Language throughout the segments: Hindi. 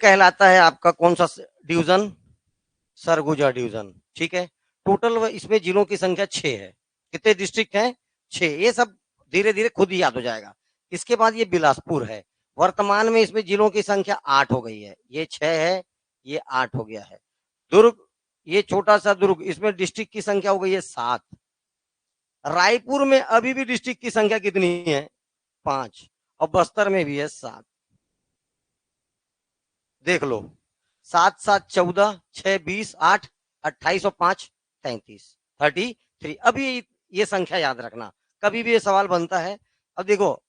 कहलाता है आपका कौन सा डिवीजन? सरगुजा डिवीजन। ठीक है, टोटल इसमें जिलों की संख्या 6 है। कितने डिस्ट्रिक्ट हैं? 6। ये सब धीरे धीरे खुद ही याद हो जाएगा। इसके बाद ये बिलासपुर है। वर्तमान में इसमें जिलों की संख्या 8 हो गई है। ये 6 है, ये 8 हो गया है। दुर्ग, ये छोटा सा दुर्ग, इसमें डिस्ट्रिक्ट की संख्या हो गई है 7। रायपुर में अभी भी डिस्ट्रिक्ट की संख्या कितनी है? 5। और बस्तर में भी है 7। देख लो, 7 7 14, 6 20, 8 28 और 5 33, 33। अब ये संख्या याद रखना, कभी भी ये सवाल बनता है। अब देखो,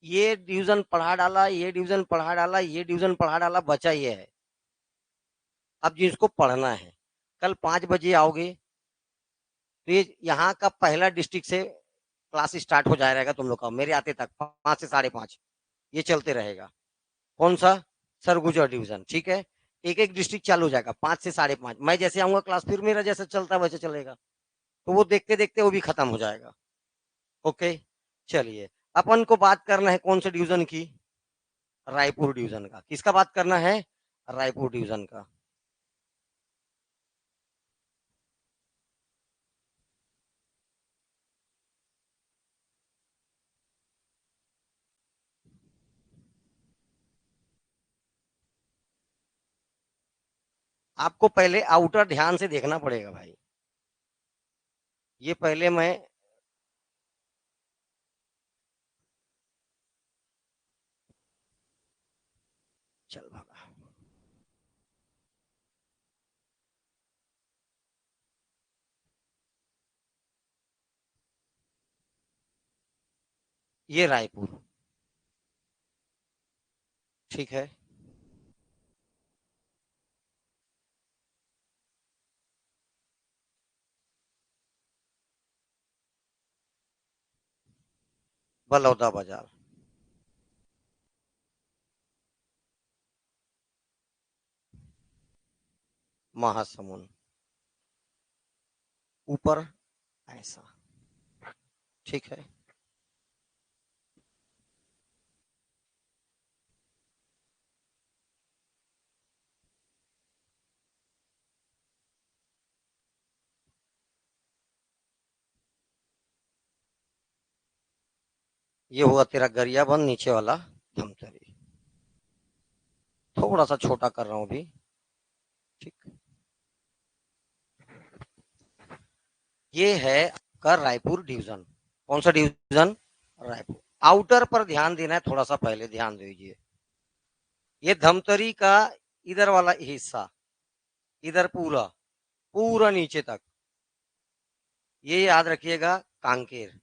ये डिवीजन पढ़ा डाला, ये डिवीजन पढ़ा डाला, ये डिवीजन पढ़ा डाला, बचा ये है। अब जिसको पढ़ना है, कल 5 बजे आओगे तो ये यहाँ का पहला डिस्ट्रिक्ट से क्लास स्टार्ट हो जाएगा तुम लोग का, मेरे आते तक 5 से 5:30 ये चलते रहेगा। कौन सा? सरगुजा डिवीजन। ठीक है, एक एक डिस्ट्रिक्ट चालू हो जाएगा 5 से 5:30। मैं जैसे आऊंगा क्लास, फिर मेरा जैसे चलता है वैसे चलेगा, तो वो देखते देखते वो भी खत्म हो जाएगा। ओके, चलिए, अपन को बात करना है कौन से डिवीजन की? रायपुर डिवीजन का। किसका बात करना है? रायपुर डिवीजन का। आपको पहले आउटर ध्यान से देखना पड़ेगा भाई। ये पहले मैं, चल भागा, ये रायपुर। ठीक है, बलौदा बाजार। महासमुंद। ऊपर ऐसा। ठीक है, ये हुआ तेरा गरियाबंद, नीचे वाला धमतरी। थोड़ा सा छोटा कर रहा हूँ अभी। ठीक, ये है आपका रायपुर डिवीजन। कौन सा डिवीजन? रायपुर। आउटर पर ध्यान देना है, थोड़ा सा पहले ध्यान दीजिए। ये धमतरी का इधर वाला हिस्सा, इधर पूरा पूरा नीचे तक, ये याद रखिएगा, कांकेर।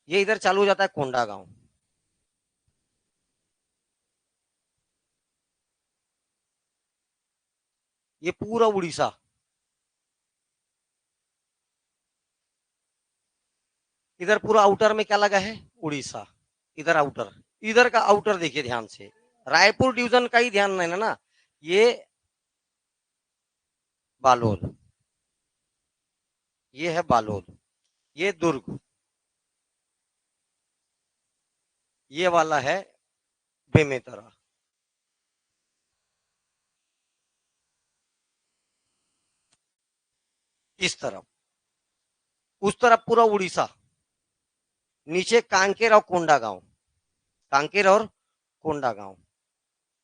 ये इधर चालू हो जाता है कोंडा गांव। ये पूरा उड़ीसा। इधर पूरा आउटर में क्या लगा है? उड़ीसा। इधर आउटर, इधर का आउटर देखिए ध्यान से। रायपुर डिवीजन का ही ध्यान है ना। ये बालोद, ये है बालोद। ये दुर्ग, ये वाला है बेमेतरा। इस तरफ, उस तरफ पूरा उड़ीसा। नीचे कांकेर और कोंडा गांव, कांकेर और कोंडा गांव।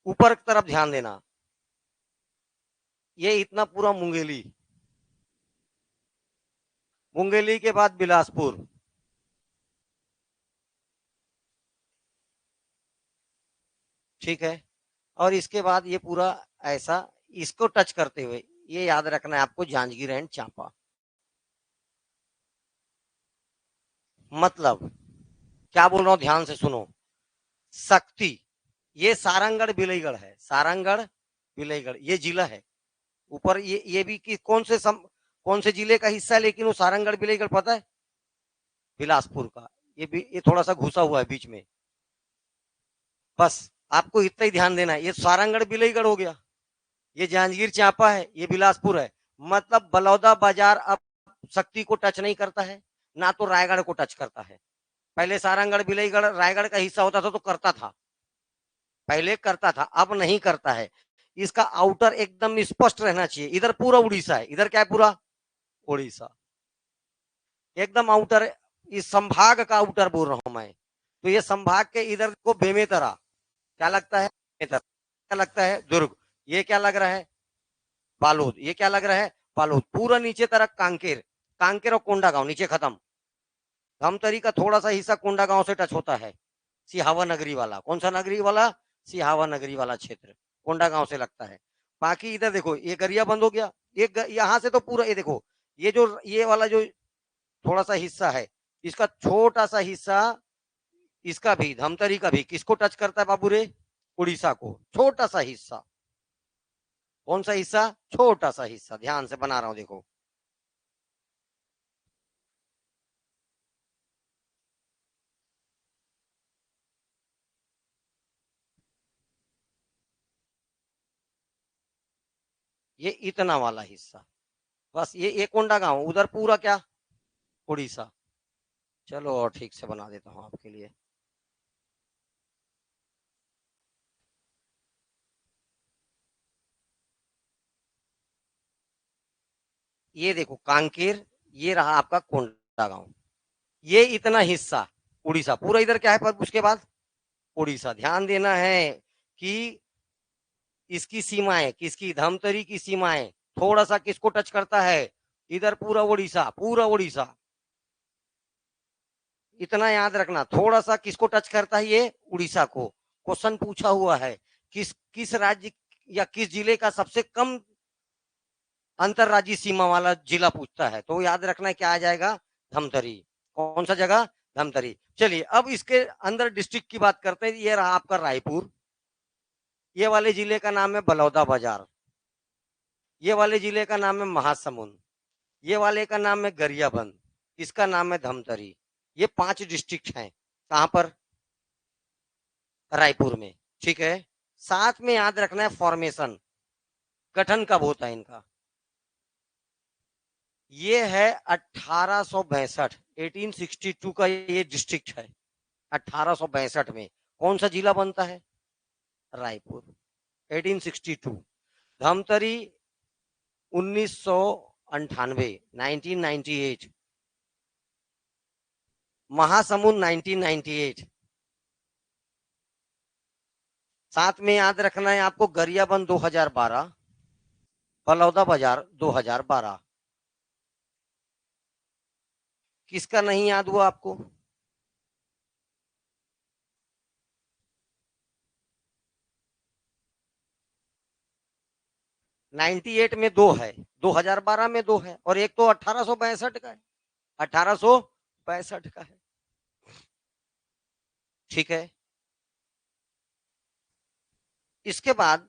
ऊपर की तरफ ध्यान देना, ये इतना पूरा मुंगेली। मुंगेली के बाद बिलासपुर। ठीक है, और इसके बाद ये पूरा ऐसा, इसको टच करते हुए ये याद रखना है आपको, जांजगीर एंड चांपा। मतलब क्या बोल रहा हूं, ध्यान से सुनो। शक्ति, ये सारंगढ़ बिलईगढ़ है, सारंगढ़ बिलईगढ़ ये जिला है। ऊपर ये भी कि कौन से जिले का हिस्सा है, लेकिन वो सारंगढ़ बिलईगढ़ पता है? बिलासपुर का। ये भी, ये थोड़ा सा घुसा हुआ है बीच में। बस आपको इतना ही ध्यान देना है, ये सारंगढ़ बिलईगढ़ हो गया, ये जांजगीर चांपा है, ये बिलासपुर है। मतलब बलौदा बाजार अब शक्ति को टच नहीं करता है, ना तो रायगढ़ को टच करता है। पहले सारंगढ़ बिलाईगढ़ रायगढ़ का हिस्सा होता था तो करता था, पहले करता था, अब नहीं करता है। इसका आउटर एकदम स्पष्ट रहना चाहिए। इधर पूरा उड़ीसा है, इधर क्या है, पूरा उड़ीसा एकदम आउटर। इस संभाग का आउटर बोल रहा हूं मैं। तो ये संभाग के इधर को बेमेतरा क्या लगता है, बेमेतरा क्या लगता है, दुर्ग। ये क्या लग रहा है, बालोद। ये क्या लग रहा है, बालोद। पूरा नीचे तरफ कांकेर, कांकेर और कोंडा गांव नीचे खत्म। धमतरी का थोड़ा सा हिस्सा कोंडा गांव से टच होता है, सिहावा नगरी वाला। कौन सा नगरी वाला, सिहावा नगरी वाला क्षेत्र कोंडा गांव से लगता है। बाकी इधर देखो ये गरिया बंद हो गया, यहां से तो पूरा ये देखो, ये जो ये वाला जो थोड़ा सा हिस्सा है, इसका छोटा सा हिस्सा, इसका भी धमतरी का भी किसको टच करता है बाबू रे, उड़ीसा को। छोटा सा हिस्सा, कौन सा हिस्सा, छोटा सा हिस्सा। ध्यान से बना रहा हूं देखो। ये इतना वाला हिस्सा, बस ये कोंडा गांव, उधर पूरा क्या, उड़ीसा। चलो और ठीक से बना देता हूँ आपके लिए। ये देखो कांकेर, ये रहा आपका कोंडा गांव, ये इतना हिस्सा उड़ीसा पूरा। इधर क्या है पर उसके बाद उड़ीसा। ध्यान देना है कि इसकी सीमाएं, किसकी, धमतरी की सीमाएं थोड़ा सा किसको टच करता है, इधर पूरा उड़ीसा, पूरा उड़ीसा। इतना याद रखना, थोड़ा सा किसको टच करता है, ये उड़ीसा को। क्वेश्चन पूछा हुआ है, किस किस राज्य या किस जिले का सबसे कम अंतरराज्यीय सीमा वाला जिला पूछता है, तो याद रखना क्या आ जाएगा, धमतरी। कौन सा जगह, धमतरी। चलिए अब इसके अंदर डिस्ट्रिक्ट की बात करते हैं। ये रहा आपका रायपुर। ये वाले जिले का नाम है बलौदा बाजार। ये वाले जिले का नाम है महासमुंद। ये वाले का नाम है गरियाबंद। इसका नाम है धमतरी। ये 5 डिस्ट्रिक्ट हैं कहां पर, रायपुर में। ठीक है, साथ में याद रखना है फॉर्मेशन, गठन कब होता है इनका। ये है 1862, 1862 का ये डिस्ट्रिक्ट है। 1862 में कौन सा जिला बनता है, रायपुर। 1862। धमतरी 1998, 1998। महासमुंद 1998। साथ में याद रखना है आपको गरियाबंद 2012, बलौदा बाजार 2012। किसका नहीं याद हुआ आपको, 98 में दो है, 2012 में दो है, और एक तो 1862 का है, 1862 का है। ठीक है, इसके बाद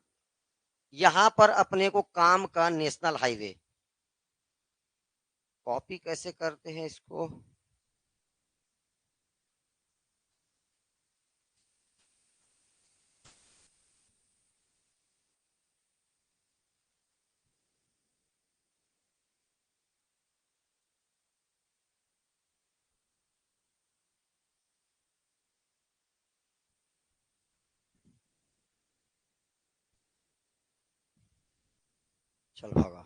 यहां पर अपने को काम का नेशनल हाईवे। कॉपी कैसे करते हैं इसको, चल भागा।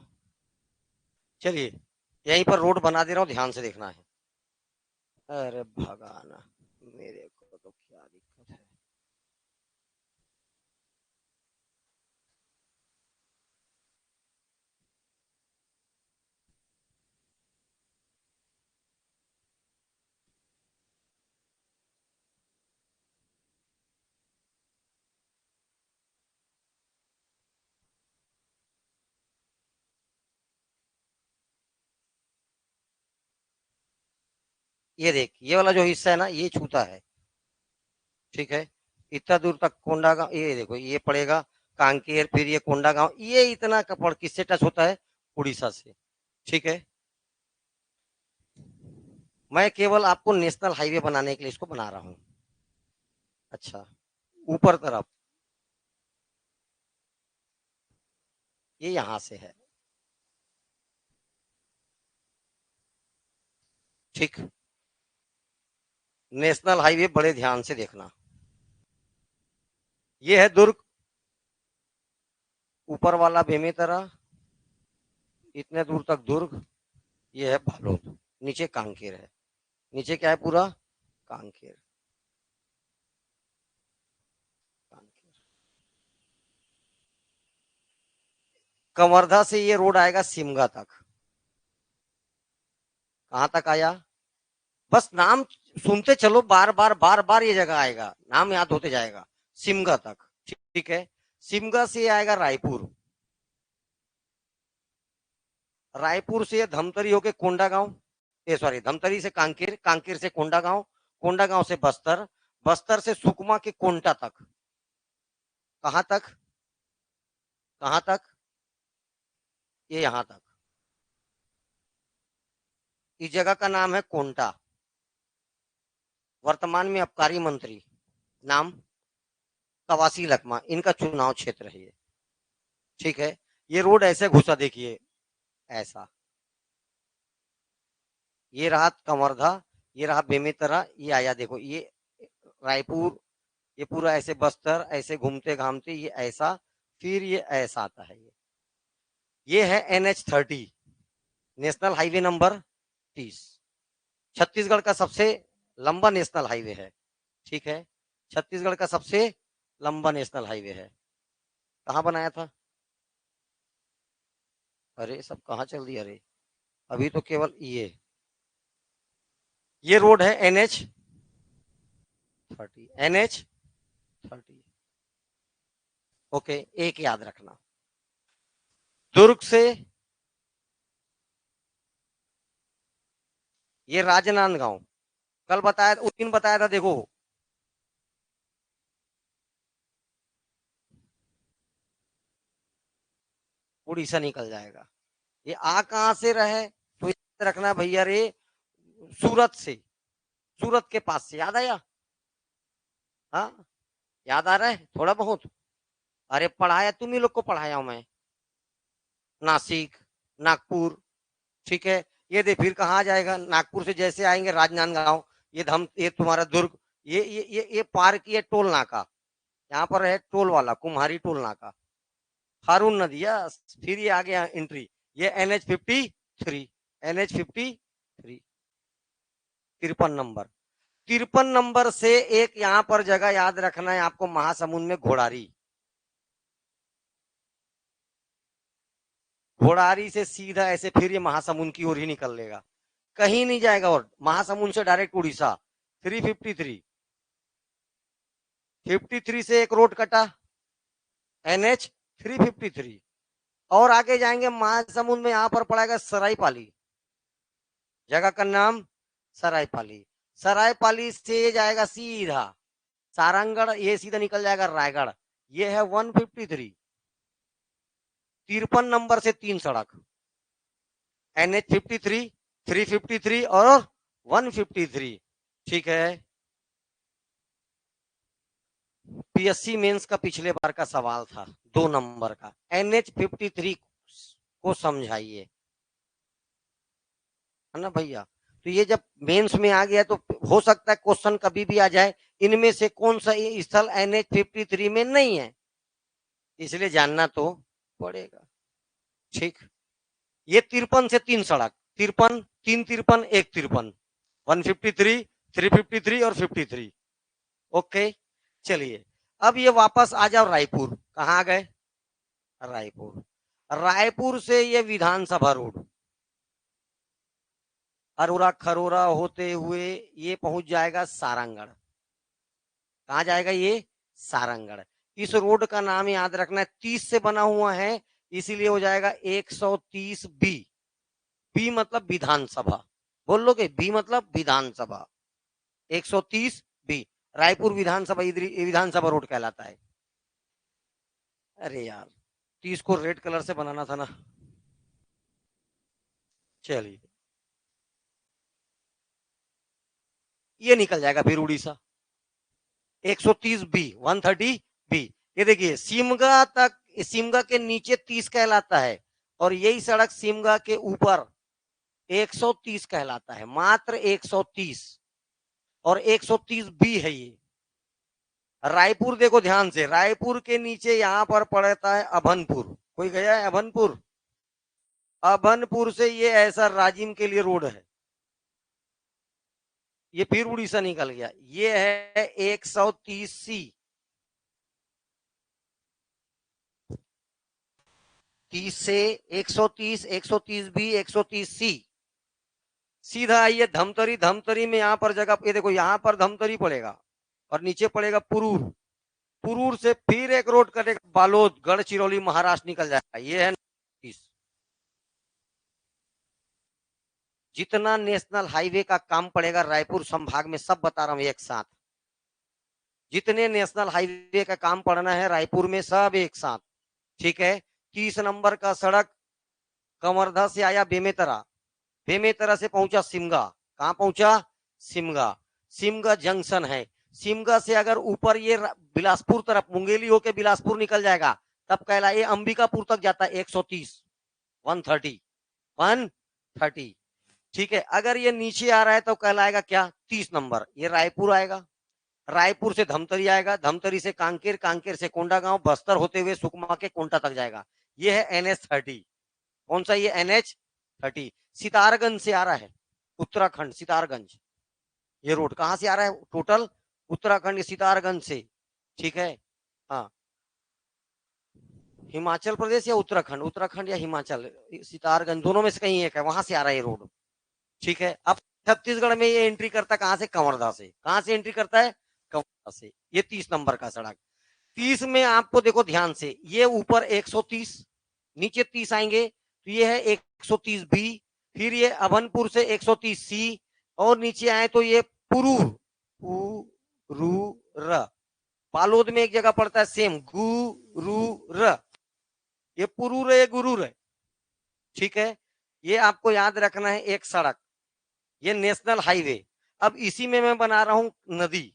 चलिए यहीं पर रोड बना दे रहा हूं, ध्यान से देखना है। अरे भगाना, मेरे को तो क्या दिक्कत है। ये देख, ये वाला जो हिस्सा है ना, ये छूता है। ठीक है, इतना दूर तक कोंडा गांव, ये देखो ये पड़ेगा कांकेर, फिर ये कोंडा गांव, ये इतना कपड़ किससे टच होता है, उड़ीसा से। ठीक है, मैं केवल आपको नेशनल हाईवे बनाने के लिए इसको बना रहा हूँ। अच्छा, ऊपर तरफ ये यहां से है। ठीक, नेशनल हाईवे बड़े ध्यान से देखना। ये है दुर्ग, ऊपर वाला बेमेतरा, इतने दूर तक दुर्ग, ये है बालोद, नीचे कांकेर है। नीचे क्या है पूरा? कांकेर। कांकेर। कवर्धा से ये रोड आएगा सिमगा तक। कहां तक आया? बस नाम सुनते चलो, बार बार बार बार ये जगह आएगा, नाम याद होते जाएगा। सिमगा तक। ठीक है। सिमगा से आएगा रायपुर। रायपुर से धमतरी होके कोंडागांव, ये सॉरी धमतरी से कांकेर, कांकेर से कोंडागांव, कोंडागांव से बस्तर, बस्तर से सुकमा के कोंटा तक। कहां तक? कहां तक? ये यहां तक। इस जगह का नाम है कोंटा। वर्तमान में आबकारी मंत्री, नाम कवासी लकमा, इनका चुनाव क्षेत्र है ये। ठीक है। ये रोड ऐसे घुसा, देखिए ऐसा, ये रहा कवर्धा, ये रहा बेमेतरा, ये आया देखो ये रायपुर, ये पूरा ऐसे बस्तर, ऐसे घूमते घामते ये ऐसा, फिर ये ऐसा आता है। ये है NH30, national highway number 30, Chhattisgarh का सबसे लंबा नेशनल हाईवे है। ठीक है। छत्तीसगढ़ का सबसे लंबा नेशनल हाईवे है। कहाँ बनाया था? अरे सब कहाँ चल दिया? अरे अभी तो केवल ये रोड है NH30, NH30। ओके, एक याद रखना। दुर्ग से ये राजनांदगांव, कल बताया, उस दिन बताया था, देखो उड़ीसा निकल जाएगा। ये आ कहां से रहे तो याद रखना भैया रे, सूरत से, सूरत के पास से। याद आया? हाँ, याद आ रहा है थोड़ा बहुत? अरे पढ़ाया, तुम ही लोग को पढ़ाया हूं मैं। नासिक, नागपुर। ठीक है। ये दे फिर कहाँ जाएगा? नागपुर से जैसे आएंगे राजनांदगांव, ये धम, ये तुम्हारा दुर्ग, ये पार किए टोल नाका, यहाँ पर है टोल वाला, कुम्हारी टोल नाका, हारून नदी, फिर ये आ गया एंट्री, ये NH53, NH53, 53 नंबर। 53 नंबर से एक यहाँ पर जगह याद रखना है आपको, महासमुंद में घोड़ारी। घोड़ारी से सीधा ऐसे फिर ये महासमुंद की ओर ही निकल लेगा, कहीं नहीं जाएगा, और महासमुंद से डायरेक्ट उड़ीसा। 353 से एक रोड कटा, NH353, और आगे जाएंगे महासमुंद में, यहां पर पड़ेगा सरायपाली, जगह का नाम सरायपाली। सरायपाली से जाएगा सीधा सारंगढ़, ये सीधा निकल जाएगा रायगढ़। ये है 153, 53 नंबर से 3 सड़क, NH53, 353 और 153। ठीक है। PSC मेंस का पिछले बार का सवाल था, 2 नंबर का, NH53 को समझाइए, है ना भैया? तो ये जब मेंस में आ गया तो हो सकता है क्वेश्चन कभी भी आ जाए, इनमें से कौन सा स्थल NH53 में नहीं है, इसलिए जानना तो पड़ेगा। ठीक। ये 53 से 3 सड़क, 53, 3 53, 1 53, 153, 353 और 53। ओके। चलिए, अब ये वापस आ जाओ रायपुर। कहाँ आ गए? रायपुर। रायपुर से ये विधानसभा रोड, अरोरा खरोरा होते हुए ये पहुंच जाएगा सारंगढ़। कहाँ जाएगा ये? सारंगढ़। इस रोड का नाम याद रखना है, 30 से बना हुआ है, इसीलिए हो जाएगा 130B। बी मतलब विधानसभा, बोल लोगे? बी मतलब विधानसभा, 130B, रायपुर विधानसभा, इधर विधानसभा रोड कहलाता है। अरे यार, 30 को रेड कलर से बनाना था ना। चलिए, ये निकल जाएगा फिर उड़ीसा, 130B, 130B। ये देखिए सिमगा तक, सिमगा के नीचे 30 कहलाता है, और यही सड़क सिमगा के ऊपर 130 कहलाता है, मात्र 130। और 130 बी है ये। रायपुर देखो ध्यान से, रायपुर के नीचे यहां पर पड़ता है अभनपुर। कोई गया है अभनपुर? अभनपुर से ये ऐसा राजिम के लिए रोड है, ये फिर उड़ीसा निकल गया। ये है 130C, 30 से 130, 130B, 130C। सीधा आइए धमतरी। धमतरी में यहां पर जगह, ये देखो यहां पर धमतरी पड़ेगा और नीचे पड़ेगा पुरूर। पुरूर से फिर एक रोड कटेगा बालोद, गढ़चिरौली, महाराष्ट्र निकल जाएगा। ये है 30। जितना नेशनल हाईवे का काम पड़ेगा रायपुर संभाग में, सब बता रहा हूं एक साथ। जितने नेशनल हाईवे का काम पड़ना है रायपुर में, सब एक साथ। ठीक है। 30 नंबर का सड़क कवर्धा से आया बेमेतरा, बेमेतरा से पहुंचा सिमगा। कहां पहुंचा? सिमगा। सिमगा जंक्शन है। सिमगा से अगर ऊपर ये बिलासपुर तरफ मुंगेली होके बिलासपुर निकल जाएगा, तब कहला ये अंबिकापुर तक जाता है 130, 130, 130। ठीक है। अगर ये नीचे आ रहा है तो कहलाएगा क्या? 30 नंबर। ये रायपुर आएगा, रायपुर से धमतरी आएगा, धमतरी से कांकेर, कांकेर से कोंडागांव, बस्तर होते हुए सुकमा के कोंटा तक जाएगा। ये है NH30। कौन सा? ये NH30। सितारगंज से आ रहा है, उत्तराखंड सितारगंज। ये रोड कहां से आ रहा है? टोटल उत्तराखंड सितारगंज से। ठीक है। हाँ, हिमाचल प्रदेश या उत्तराखंड, उत्तराखंड या हिमाचल, सितारगंज दोनों में से कहीं एक है, वहां से आ रहा है ये रोड। ठीक है। अब छत्तीसगढ़ में ये एंट्री करता कहां से? कवर्धा से। कहां से एंट्री करता है? कवर्धा से। ये 30 नंबर का सड़क। 30 में आपको देखो ध्यान से, ये ऊपर 130, नीचे 30 आएंगे तो ये है 130B, फिर ये अभनपुर से 130C, और नीचे आए तो ये पुरूर, पुरूर। पालोद में एक जगह पड़ता है सेम, गुरूर। ये पुरूर है, ये गुरूर है। ठीक है। ये आपको याद रखना है एक सड़क, ये नेशनल हाईवे। अब इसी में मैं बना रहा हूं नदी,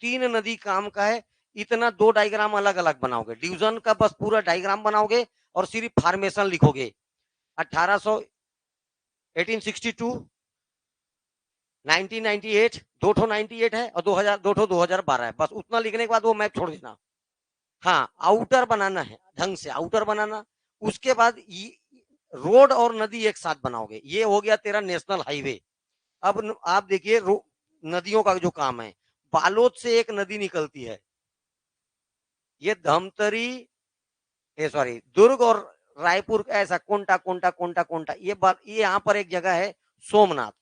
3 नदी काम का है। इतना 2 डायग्राम अलग अलग बनाओगे, डिवीजन का बस पूरा डायग्राम बनाओगे और सिर्फ फॉर्मेशन लिखोगे। 1800, 1862, 1998, 298 है, और 2000, 2012 है। बस उतना लिखने के बाद वो मैप छोड़ देना। हाँ, आउटर बनाना है, ढंग से आउटर बनाना। उसके बाद रोड और नदी एक साथ बनाओगे। ये हो गया तेरा नेशनल हाईवे। अब आप देखिए नदियों का जो काम है, बालोद से एक नदी निकलती है, ये धमतरी, सॉरी, दुर्ग और रायपुर, ऐसा कोंटा कोंटा कोंटा कोंटा, ये यहाँ पर एक जगह है सोमनाथ।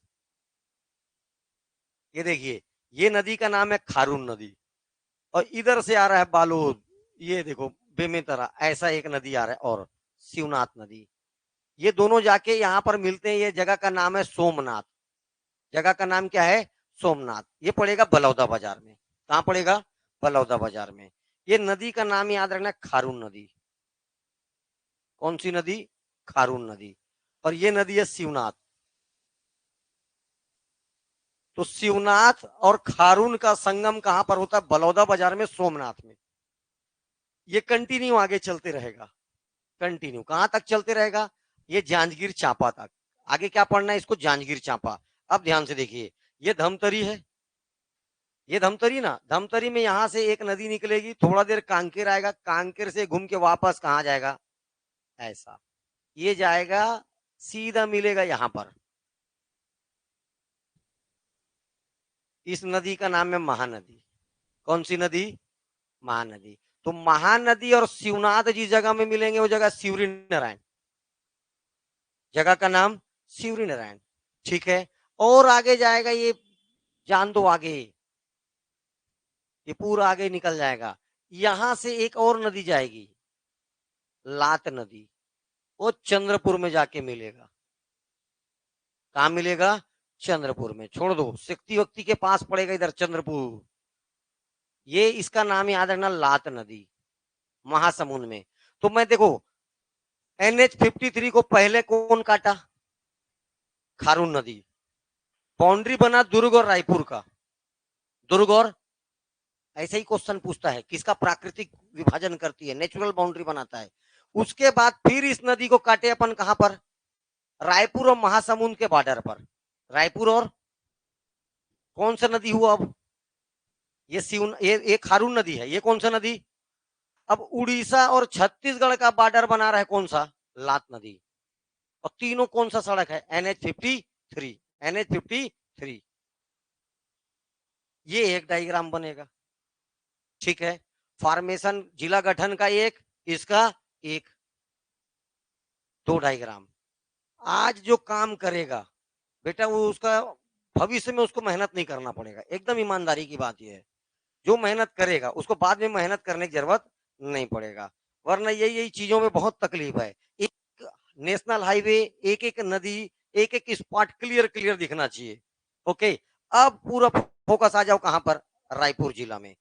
ये देखिए, ये नदी का नाम है खारून नदी, और इधर से आ रहा है बालोद, ये देखो बेमेतरा, ऐसा एक नदी आ रहा है, और शिवनाथ नदी। ये दोनों जाके यहाँ पर मिलते हैं। ये जगह का नाम है सोमनाथ। जगह का नाम क्या है? सोमनाथ। ये पड़ेगा बलौदा बाजार में। कहां पड़ेगा? बलौदा बाजार में। ये नदी का नाम याद रखना, खारून नदी। कौन सी नदी? खारून नदी। और ये नदी है शिवनाथ। तो शिवनाथ और खारून का संगम कहां पर होता है? बलौदा बाजार में, सोमनाथ में। ये कंटिन्यू आगे चलते रहेगा, कंटिन्यू कहां तक चलते रहेगा? ये जांजगीर चांपा तक। आगे क्या पढ़ना है इसको? जांजगीर चांपा। अब ध्यान से देखिए, ये धमतरी है, ये धमतरी ना, धमतरी में यहां से एक नदी निकलेगी, थोड़ा देर कांकेर आएगा, कांकेर से घूम के वापस कहां जाएगा? ऐसा ये जाएगा, सीधा मिलेगा यहां पर। इस नदी का नाम है महानदी। कौन सी नदी? महानदी। तो महानदी और शिवनाथ जिस जगह में मिलेंगे वो जगह शिवरी नारायण, जगह का नाम शिवरी नारायण। ठीक है। और आगे जाएगा ये, जान दो आगे, ये पूरा आगे निकल जाएगा। यहां से एक और नदी जाएगी, लात नदी, वो चंद्रपुर में जाके मिलेगा। कहां मिलेगा? चंद्रपुर में। छोड़ दो, शक्ति वक्ति के पास पड़ेगा इधर चंद्रपुर। ये इसका नाम याद रखना, लात नदी, महासमुंद में। तो मैं देखो, NH53 को पहले कौन काटा? खारून नदी। बाउंड्री बना दुर्ग और रायपुर का, दुर्ग और, ऐसे ही क्वेश्चन पूछता है किसका प्राकृतिक विभाजन करती है, नेचुरल बाउंड्री बनाता है। उसके बाद फिर इस नदी को काटे अपन कहां पर? रायपुर और महासमुंद के बॉर्डर पर। रायपुर और कौन सा नदी हुआ अब? ये सिउन, ये खारून नदी है। ये कौन सा नदी? अब उड़ीसा और छत्तीसगढ़ का बॉर्डर बना रहा है कौन सा? लात नदी। और तीनों कौन सा सड़क है? NH-53। NH-53। ये एक डायग्राम बनेगा। ठीक है, फॉर्मेशन जिला गठन का एक, इसका एक, दो डायग्राम। आज जो काम करेगा बेटा वो उसका भविष्य में उसको मेहनत नहीं करना पड़ेगा। एकदम ईमानदारी की बात यह है, जो मेहनत करेगा उसको बाद में मेहनत करने की जरूरत नहीं पड़ेगा। वरना यही यही चीजों में बहुत तकलीफ है। एक नेशनल हाईवे, एक एक नदी, एक एक स्पॉट क्लियर क्लियर दिखना चाहिए। ओके, अब पूरा फोकस आ जाओ कहां पर? रायपुर जिला में।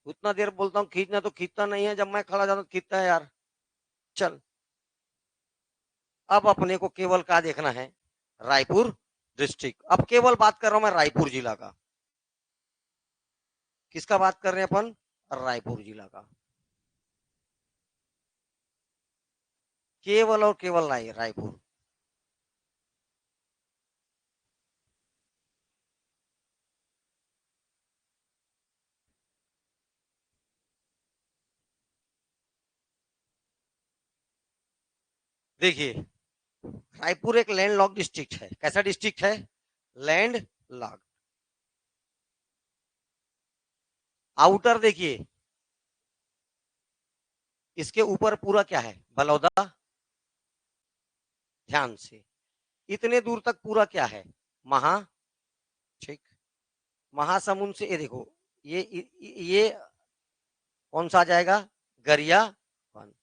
उतना देर बोलता हूँ खींचना तो खींचता नहीं है, जब मैं खड़ा जाता तो खींचता है यार। चल, अब अपने को केवल क्या देखना है? रायपुर डिस्ट्रिक्ट। अब केवल बात कर रहा हूं मैं रायपुर जिला का। किसका बात कर रहे हैं अपन? रायपुर जिला का। केवल और केवल रायपुर। देखिए, रायपुर एक लैंड लॉक डिस्ट्रिक्ट है। कैसा डिस्ट्रिक्ट है? Land lock. आउटर देखिए, इसके ऊपर पूरा क्या है? बलौदा। ध्यान से, इतने दूर तक पूरा क्या है? महा। ठीक, महासमुंद से ये देखो, ये कौन सा आ जाएगा? गरिया बंद।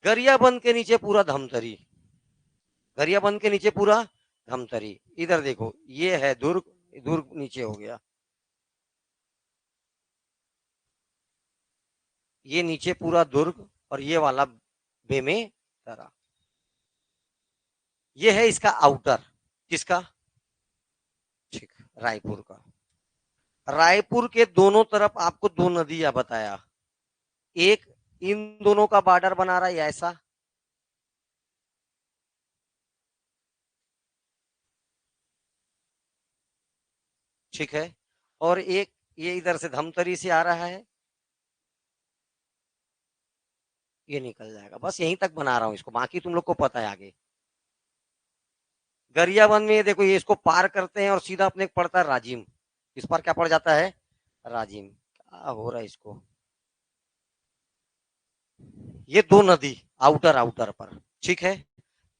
गरिया बंद के नीचे पूरा धमतरी। गरिया बंद के नीचे पूरा धमतरी। इधर देखो, ये है दुर्ग। दुर्ग नीचे हो गया। ये नीचे पूरा दुर्ग, और ये वाला बेमेतरा। ये है इसका आउटर। किसका? ठीक, रायपुर का। रायपुर के दोनों तरफ आपको दो नदियां बताया। एक इन दोनों का बॉर्डर बना रहा है ऐसा। ठीक है, और एक ये इधर से धमतरी से आ रहा है। ये निकल जाएगा। बस यहीं तक बना रहा हूं इसको, बाकी तुम लोग को पता है आगे। गरियाबंद में देखो, ये इसको पार करते हैं और सीधा अपने पड़ता है राजिम। इस पर क्या पड़ जाता है? राजिम। क्या हो रहा है इसको? ये दो नदी आउटर आउटर पर। ठीक है,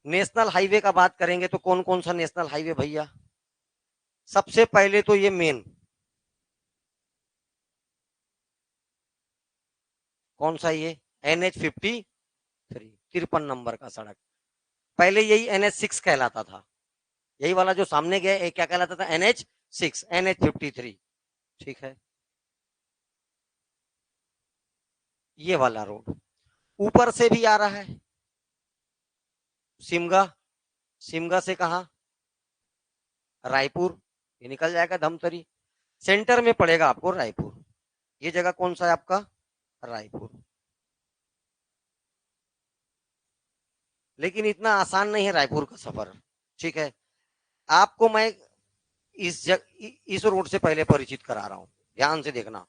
नेशनल हाईवे का बात करेंगे तो कौन कौन सा नेशनल हाईवे भैया? सबसे पहले तो ये मेन कौन सा? ये NH-53, 53 नंबर का सड़क। पहले यही NH-6 कहलाता था। यही वाला जो सामने गया क्या कहलाता था? NH-6, NH-53। ठीक है, ये वाला रोड ऊपर से भी आ रहा है। सिमगा। सिमगा से कहा? रायपुर। ये निकल जाएगा धमतरी। सेंटर में पड़ेगा आपको रायपुर। ये जगह कौन सा है आपका? रायपुर। लेकिन इतना आसान नहीं है रायपुर का सफर। ठीक है, आपको मैं इस रोड से पहले परिचित करा रहा हूं, ध्यान से देखना।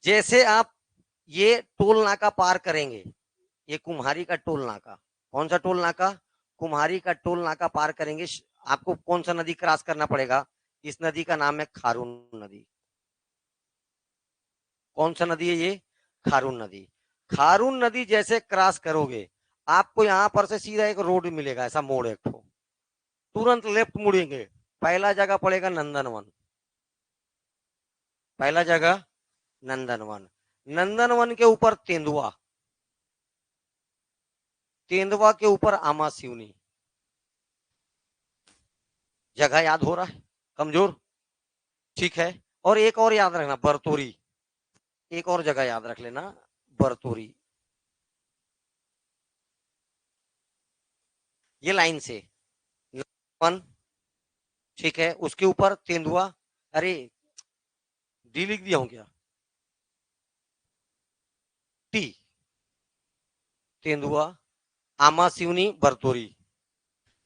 जैसे आप ये टोल नाका पार करेंगे, ये कुम्हारी का टोल नाका। कौन सा टोल नाका? कुम्हारी का टोल नाका पार करेंगे, आपको कौन सा नदी क्रॉस करना पड़ेगा? इस नदी का नाम है खारून नदी। कौन सा नदी है ये? खारून नदी। खारून नदी जैसे क्रॉस करोगे, आपको यहां पर से सीधा एक रोड मिलेगा, ऐसा मोड़ एक ठो। तुरंत लेफ्ट मुड़ेंगे, पहला जगह पड़ेगा नंदनवन। पहला जगह नंदनवन। नंदनवन के ऊपर तेंदुआ। तेंदुआ के ऊपर आमा सिवनी। जगह याद हो रहा है? कमजोर? ठीक है, और एक और याद रखना, बरतोरी। एक और जगह याद रख लेना, बरतोरी। ये लाइन से वन। ठीक है, उसके ऊपर तेंदुआ। अरे, डी लिख दिया हूं क्या? टी। तेंदुआ, आमा सिवनी, बरतोरी।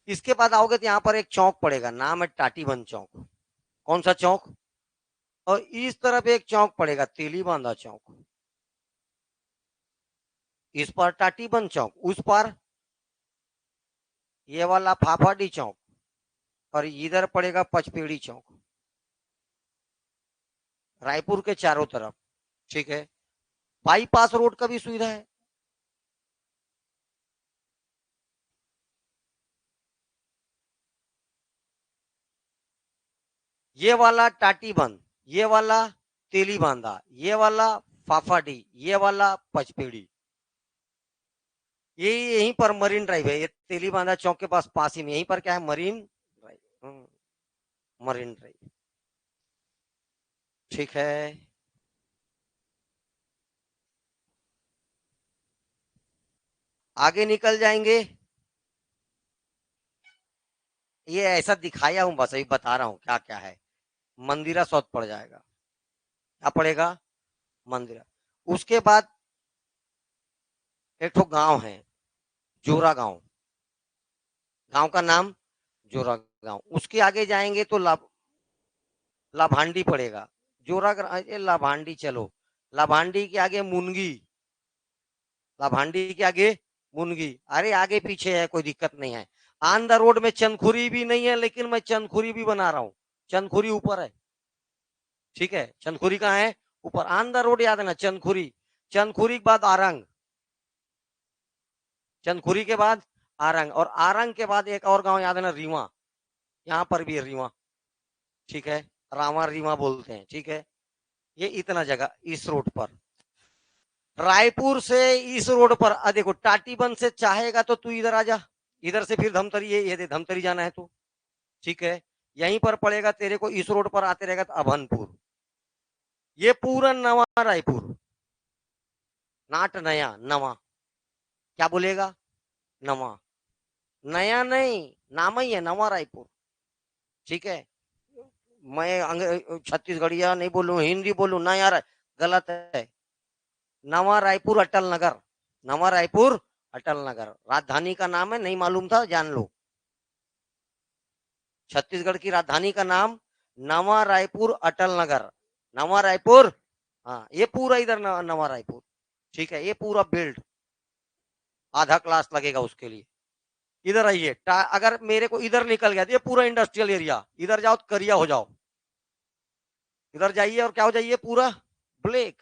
इसके बाद आओगे तो यहाँ पर एक चौक पड़ेगा, नाम है टाटीबंध चौक। कौन सा चौक? और इस तरफ एक चौक पड़ेगा, तेलीबांधा चौक। इस पर टाटीबंध चौक, उस पर ये वाला फाफाडी चौक, और इधर पड़ेगा पचपेड़ी चौक, रायपुर के चारों तरफ। ठीक है। बाईपास रोड का भी सुविधा है। ये वाला टाटीबंध, ये वाला तेलीबांधा, ये वाला फाफाडी, ये वाला पचपेड़ी, ये यहीं पर मरीन ड्राइव है। ये तेलीबांधा चौक के पास ही में, यहीं पर क्या है, मरीन ड्राइव। Marine drive. ठीक है। आगे निकल जाएंगे। ये ऐसा दिखाया हूं, बस अभी बता रहा हूं क्या क्या है। मंदिरा सौत पड़ जाएगा। क्या पड़ेगा? मंदिरा। उसके बाद एक तो गांव है, जोरा गांव। गांव का नाम जोरा गांव। उसके आगे जाएंगे तो लाभांडी पड़ेगा। लाभांडी चलो। लाभांडी के आगे मुनगी। लाभांडी के आगे मुनगी। अरे आगे पीछे है, कोई दिक्कत नहीं है। ऑन द रोड में चंदखुरी भी नहीं है, लेकिन मैं चंदखुरी भी बना रहा हूँ। चंदखुरी ऊपर है। ठीक है। चंदखुरी कहाँ है? ऊपर। ऑन द रोड याद है ना, चंदखुरी। चंदखुरी के बाद आरंग। चंदखुरी के बाद आरंग, और आरंग के बाद एक और गांव याद है ना, रीवा। यहाँ पर भी है रीवा। ठीक है। रामा रीवा बोलते हैं। ठीक है। ये इतना जगह इस रोड पर। रायपुर से इस रोड पर देखो, टाटीबंध से चाहेगा तो तू इधर आ जा। इधर से फिर धमतरी, ये धमतरी जाना है तो। ठीक है। यहीं पर पड़ेगा तेरे को, इस रोड पर आते रहेगा तो अभनपुर। ये पूरा नवा रायपुर। नाट नया, नवा। क्या बोलेगा? नवा। नया नहीं, नाम ही है नवा रायपुर। ठीक है। मैं छत्तीसगढ़िया नहीं बोलूं, हिंदी बोलूं ना यार, गलत है। नवा रायपुर अटल नगर। नवा रायपुर अटल नगर राजधानी का नाम है, नहीं मालूम था, जान लो। छत्तीसगढ़ की राजधानी का नाम नवा रायपुर अटल नगर। नवा रायपुर। हाँ, ये पूरा इधर नवा रायपुर। ठीक है। ये पूरा बिल्ड, आधा क्लास लगेगा उसके लिए। इधर आइए, अगर मेरे को इधर निकल गया तो ये पूरा इंडस्ट्रियल एरिया। इधर जाओ तो करिया हो जाओ। इधर जाइए और क्या हो जाइए, पूरा ब्लैक।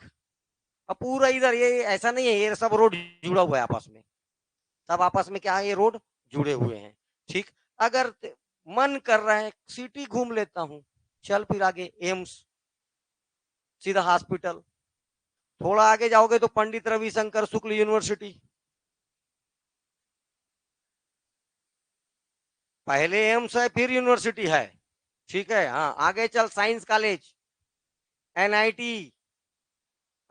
अब पूरा इधर, ये ऐसा नहीं है, ये सब रोड जुड़ा हुआ है आपस में। सब आपस में क्या है, ये रोड जुड़े हुए हैं। ठीक। अगर मन कर रहा है सिटी घूम लेता हूं, चल फिर आगे एम्स, सीधा हॉस्पिटल। थोड़ा आगे जाओगे तो पंडित रविशंकर शुक्ल यूनिवर्सिटी। पहले एम्स है, फिर यूनिवर्सिटी है। ठीक है। हाँ, आगे चल, साइंस कॉलेज, एनआईटी,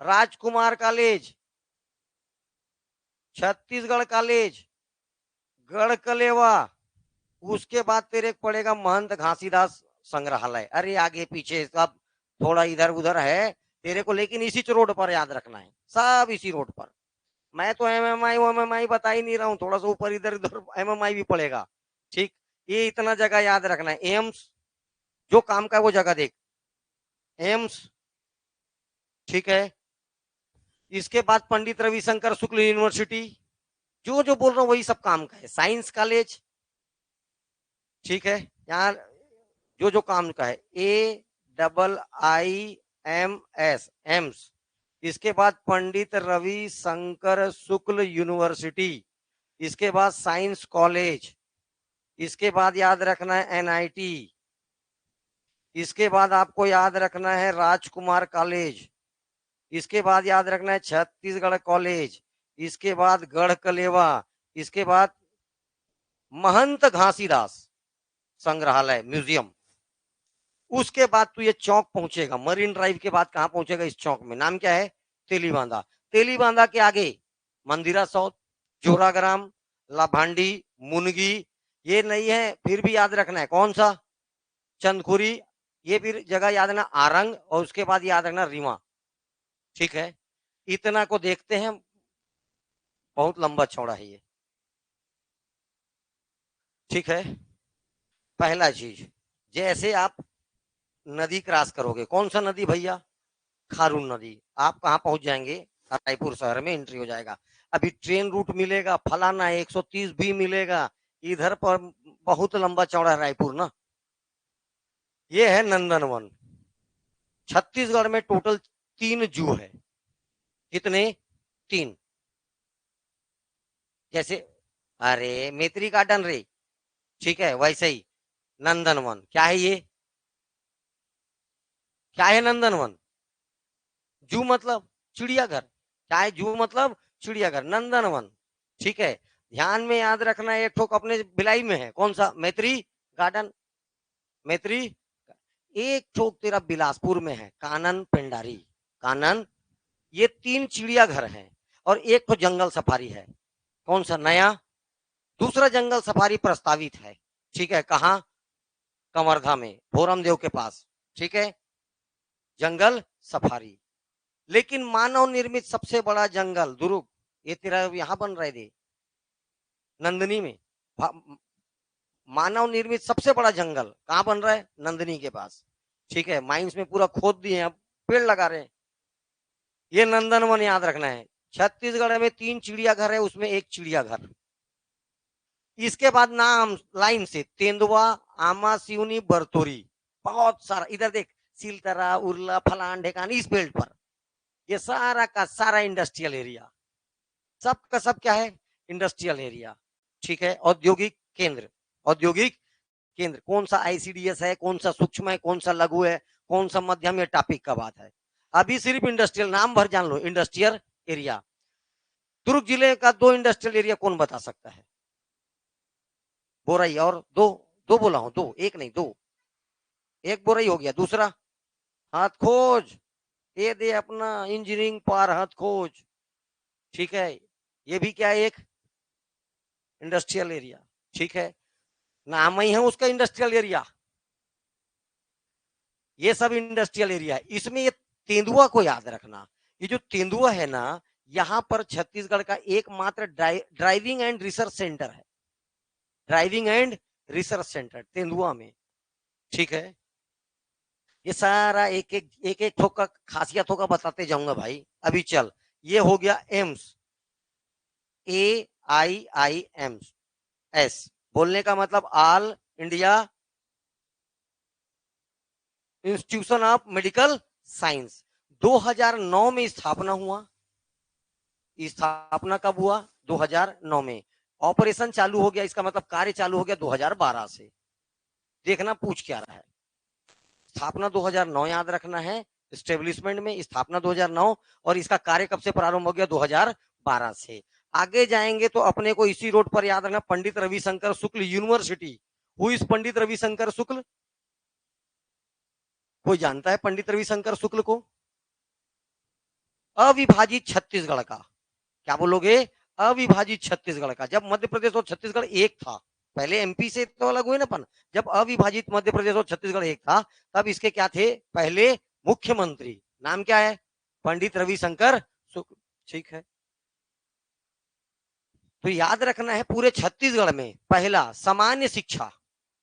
राजकुमार कॉलेज, छत्तीसगढ़ कॉलेज, गढ़कलेवा। उसके बाद तेरे पड़ेगा महंत घासीदास संग्रहालय। अरे आगे पीछे सब थोड़ा इधर उधर है तेरे को, लेकिन इसी रोड पर याद रखना है, सब इसी रोड पर। मैं तो एमएमआई बता ही नहीं रहा हूँ, थोड़ा सा ऊपर इधर उधर एमएमआई भी पड़ेगा। ठीक। ये इतना जगह याद रखना है। एम्स, जो काम का है वो जगह देख। एम्स। ठीक है। इसके बाद पंडित रविशंकर शुक्ल यूनिवर्सिटी। जो जो बोल रहा हूँ वही सब काम का है। Science college. ठीक है। यहाँ जो जो काम का है, AIIMS, एम्स। इसके बाद पंडित रविशंकर शुक्ल यूनिवर्सिटी। इसके बाद साइंस कॉलेज। इसके बाद याद रखना है एनआईटी। इसके बाद आपको याद रखना है राजकुमार कॉलेज। इसके बाद याद रखना है छत्तीसगढ़ कॉलेज। इसके बाद गढ़कलेवा। इसके बाद महंत घासीदास संग्रहालय, म्यूजियम। उसके बाद तू ये चौक पहुंचेगा, मरीन ड्राइव के बाद कहां पहुंचेगा, इस चौक में, नाम क्या है, तेलीबांधा। तेलीबांधा के आगे मंदिरा सौत, जोराग्राम, लाभांडी, मुनगी। ये नहीं है, फिर भी याद रखना है कौन सा, चंदखुरी। ये फिर जगह याद रखना आरंग, और उसके बाद याद रखना रीवा। ठीक है। इतना को देखते हैं, बहुत लंबा चौड़ा है ये। ठीक है। पहला चीज, जैसे आप नदी क्रॉस करोगे, कौन सा नदी भैया? खारून नदी। आप कहाँ पहुंच जाएंगे? रायपुर शहर में एंट्री हो जाएगा। अभी ट्रेन रूट मिलेगा फलाना 130 भी मिलेगा, इधर पर बहुत लंबा चौड़ा है रायपुर ना। ये है नंदनवन। छत्तीसगढ़ में टोटल 3 जू है। कितने? 3। जैसे, अरे मैत्री गार्डन रे, ठीक है, वैसे ही नंदनवन। क्या है ये? क्या है नंदनवन? जू मतलब चिड़ियाघर। क्या है जू मतलब? चिड़ियाघर। नंदनवन, ठीक है। ध्यान में याद रखना, एक ठोक अपने भिलाई में है, कौन सा? मैत्री गार्डन। मैत्री। एक ठोक तेरा बिलासपुर में है, कानन पेंडारी। कानन। ये 3 चिड़ियाघर हैं और एक तो जंगल सफारी है। कौन सा नया? दूसरा जंगल सफारी प्रस्तावित है, ठीक है। कहाँ? कवर्धा में, भोरम देव के पास, ठीक है। जंगल सफारी। लेकिन मानव निर्मित सबसे बड़ा जंगल दुर्ग, ये तेरा यहां बन रहा है, नंदनी में। मानव निर्मित सबसे बड़ा जंगल कहां बन रहा है? नंदनी के पास, ठीक है। माइंस में पूरा खोद दिए हैं, अब पेड़ लगा रहे हैं। ये नंदनवन याद रखना है। छत्तीसगढ़ में 3 चिड़ियाघर है, उसमें एक चिड़ियाघर। इसके बाद नाम लाइन से तेंदुआ, आमा, सिवनी, बरतोरी, बहुत सारा। इधर देख, सिलतरा, उर्ला, फलान ढेकान, इस बेल्ट पर ये सारा का सारा इंडस्ट्रियल एरिया। सब का सब क्या है? इंडस्ट्रियल एरिया, ठीक है। औद्योगिक केंद्र। औद्योगिक केंद्र। कौन सा आईसीडीएस है, कौन सा सूक्ष्म है, कौन सा लघु है, कौन सा मध्यम, ये टॉपिक का बात है। अभी सिर्फ इंडस्ट्रियल नाम भर जान लो, इंडस्ट्रियल एरिया। दुर्ग जिले का 2 इंडस्ट्रियल एरिया कौन बता सकता है? बोरई और दो। दो बोला हूं, दो, एक नहीं, दो। एक बोरई हो गया, दूसरा हाथ खोज। ये दे अपना इंजीनियरिंग पार हाथ खोज, ठीक है। ये भी क्या है? एक इंडस्ट्रियल एरिया, ठीक है। नाम ही है उसका इंडस्ट्रियल एरिया। ये सब इंडस्ट्रियल एरिया है। इसमें ये तेंदुआ को याद रखना। ये जो तेंदुआ है ना, यहां पर छत्तीसगढ़ का एकमात्र ड्राइविंग एंड रिसर्च सेंटर है। ड्राइविंग एंड रिसर्च सेंटर तेंदुआ में, ठीक है। ये सारा एक एक ठोक का खासियतों का बताते जाऊंगा भाई। अभी चल, ये हो गया एम्स। AIIMS, एस बोलने का मतलब all India institution of medical science. 2009 में स्थापना हुआ। स्थापना कब हुआ? 2009 में। ऑपरेशन चालू हो गया, इसका मतलब कार्य चालू हो गया 2012 से। देखना पूछ क्या रहा है। स्थापना 2009 याद रखना है। स्टेब्लिशमेंट में स्थापना 2009, और इसका कार्य कब से प्रारंभ हो गया? 2012 से। आगे जाएंगे तो अपने को इसी रोड पर याद रखना, Pandit Ravishankar Shukla university. Who is Pandit Ravishankar Shukla? कोई जानता है पंडित रविशंकर शुक्ल को? अविभाजित छत्तीसगढ़ का, क्या बोलोगे? अविभाजित छत्तीसगढ़ का। जब मध्य प्रदेश और छत्तीसगढ़ एक था, पहले एमपी से तो अलग हुए ना अपन, जब अविभाजित मध्य प्रदेश और छत्तीसगढ़ एक था, तब इसके क्या थे पहले? मुख्यमंत्री। नाम क्या है? पंडित रविशंकर शुक्ल, ठीक है। तो याद रखना है, पूरे छत्तीसगढ़ में पहला सामान्य शिक्षा।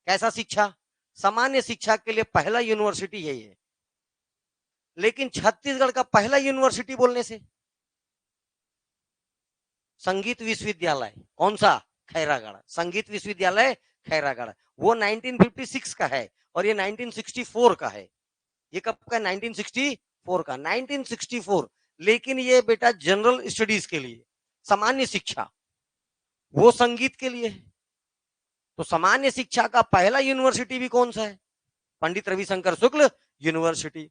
कैसा शिक्षा? सामान्य शिक्षा के लिए पहला यूनिवर्सिटी यही है। लेकिन छत्तीसगढ़ का पहला यूनिवर्सिटी बोलने से, संगीत विश्वविद्यालय। कौन सा? खैरागढ़। संगीत विश्वविद्यालय खैरागढ़, वो 1956 का है, और ये 1964 का है। ये कब का? 1964 का, 1964। लेकिन ये बेटा जनरल स्टडीज के लिए, सामान्य शिक्षा, वो संगीत के लिए है। तो सामान्य शिक्षा का पहला यूनिवर्सिटी भी कौन सा है? पंडित रविशंकर शुक्ल यूनिवर्सिटी।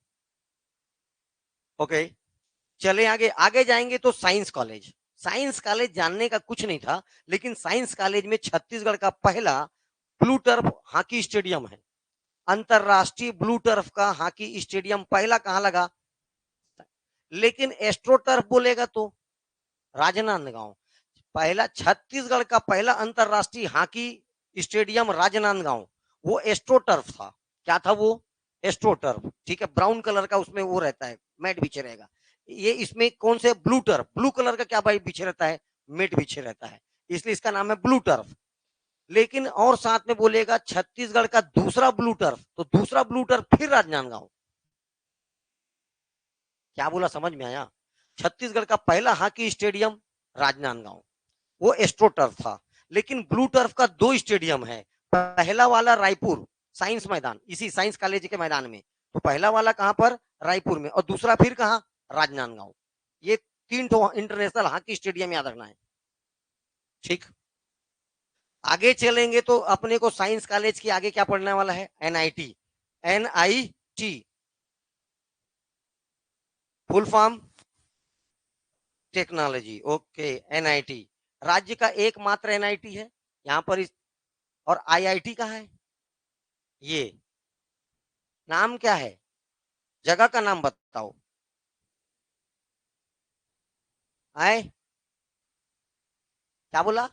ओके, चले आगे। आगे जाएंगे तो साइंस कॉलेज। साइंस कॉलेज जानने का कुछ नहीं था, लेकिन साइंस कॉलेज में छत्तीसगढ़ का पहला ब्लू टर्फ हॉकी स्टेडियम है। अंतरराष्ट्रीय ब्लू टर्फ का हॉकी स्टेडियम पहला कहां लगा? लेकिन एस्ट्रो टर्फ बोलेगा तो राजनांदगांव। पहला छत्तीसगढ़ का पहला अंतरराष्ट्रीय हॉकी स्टेडियम राजनांदगांव, वो एस्ट्रो टर्फ था। क्या था वो? एस्ट्रो टर्फ, ठीक है। ब्राउन कलर का उसमें वो रहता है, मैट बिछे रहेगा। ये इसमें कौन से? Blue turf. ब्लू कलर का क्या भाई बिछे रहता है? मेट बिछे रहता है, इसलिए इसका नाम है ब्लू टर्फ। लेकिन और साथ में बोलेगा छत्तीसगढ़ का दूसरा ब्लू टर्फ, तो दूसरा ब्लू टर्फ फिर राजनांदगांव। क्या बोला, समझ में आया? छत्तीसगढ़ का पहला हॉकी स्टेडियम राजनांदगांव, वो एस्ट्रो टर्फ था। लेकिन ब्लू टर्फ का दो स्टेडियम है, पहला वाला रायपुर साइंस मैदान, इसी साइंस कॉलेज के मैदान में, तो पहला वाला कहां पर, रायपुर में, और दूसरा फिर कहां, राजनांदगांव। ये तीन तो इंटरनेशनल हॉकी स्टेडियम याद रखना है। ठीक, आगे चलेंगे तो अपने को साइंस कॉलेज के आगे क्या पढ़ने वाला है, NIT. NIT full form technology, okay. NIT राज्य का एकमात्र एनआईटी है यहाँ पर और आईआईटी का है ये। नाम क्या है, जगह का नाम बताओ। आए, क्या बोला,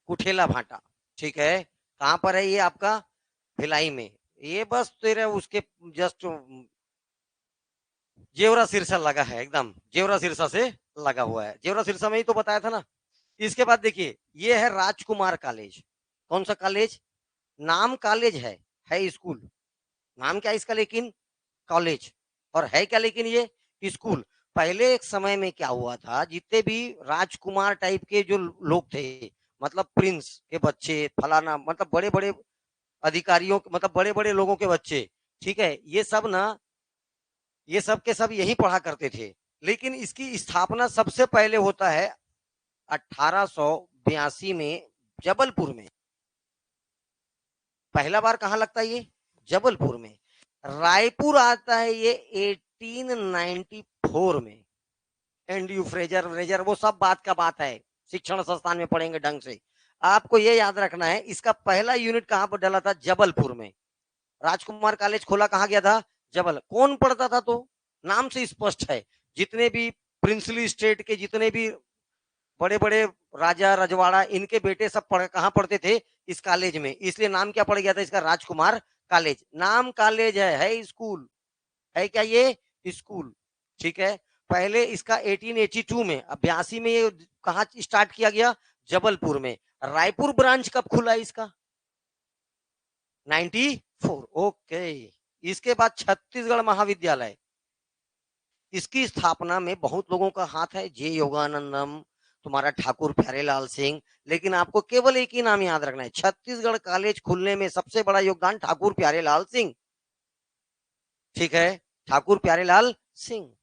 कुठेला भाटा। ठीक है, कहां पर है ये आपका, भिलाई में। ये बस तेरे उसके जस्ट जेवरा सिरसा लगा है, एकदम जेवरा सिरसा से लगा हुआ है। जेवरा सिरसा में ही तो बताया था ना। इसके बाद देखिए, ये है राजकुमार कॉलेज। कौन सा कॉलेज, नाम कॉलेज है स्कूल। नाम क्या है इसका, लेकिन कॉलेज, और है क्या लेकिन ये स्कूल। पहले एक समय में क्या हुआ था, जितने भी राजकुमार टाइप के जो लोग थे, मतलब प्रिंस के बच्चे, फलाना, मतलब बड़े बड़े अधिकारियों, मतलब बड़े बड़े लोगों के बच्चे, ठीक है, ये सब ना, ये सब के सब यही पढ़ा करते थे। लेकिन इसकी स्थापना सबसे पहले होता है 1882 में, जबलपुर में। पहला बार कहां लगता है ये, जबलपुर में। रायपुर आता है ये 1894 में। एंड्रयू फ्रेजर व्रेजर वो सब बात का बात है, शिक्षण संस्थान में पढ़ेंगे ढंग से। आपको ये याद रखना है, इसका पहला यूनिट कहां पर डला था, जबलपुर में। राजकुमार कॉलेज खोला कहां गया था, जबल। कौन पढ़ता था, तो नाम से स्पष्ट है, जितने भी प्रिंसली स्टेट के जितने भी बड़े बड़े राजा रजवाड़ा, इनके बेटे सब कहां पढ़ते थे, इस कॉलेज में। इसलिए नाम क्या पड़ गया था इसका, राजकुमार कॉलेज। नाम कॉलेज है स्कूल है क्या ये, स्कूल। ठीक है, पहले इसका 1882 में, 82 में ये कहा स्टार्ट किया गया, जबलपुर में। रायपुर ब्रांच कब खुला इसका, 94, ओके। इसके बाद छत्तीसगढ़ महाविद्यालय, इसकी स्थापना में बहुत लोगों का हाथ है, जे योगानंदम, तुम्हारा ठाकुर प्यारेलाल सिंह। लेकिन आपको केवल एक ही नाम याद रखना है, छत्तीसगढ़ कॉलेज खुलने में सबसे बड़ा योगदान ठाकुर प्यारेलाल सिंह। ठीक है, ठाकुर प्यारेलाल सिंह।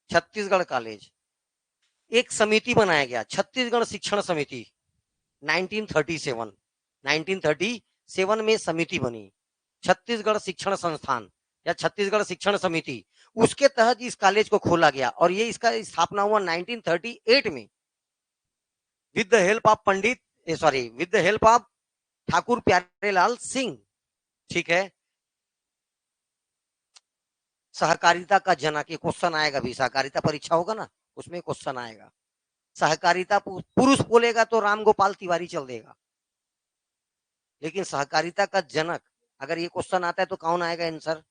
छत्तीसगढ़ कॉलेज, एक समिति बनाया गया, छत्तीसगढ़ शिक्षण समिति, 1937। 1937 में समिति बनी, छत्तीसगढ़ शिक्षण संस्थान या छत्तीसगढ़ शिक्षण समिति। उसके तहत इस कॉलेज को खोला गया और ये इसका स्थापना हुआ 1938 में, with the help of with the help of Thakur Pyarelal Singh. ठीक है, सहकारिता का जनक, ये क्वेश्चन आएगा भी, सहकारिता परीक्षा होगा ना, उसमें क्वेश्चन आएगा। सहकारिता पुरुष बोलेगा तो राम गोपाल तिवारी चल देगा, लेकिन सहकारिता का जनक अगर ये क्वेश्चन आता है तो कौन आएगा आंसर,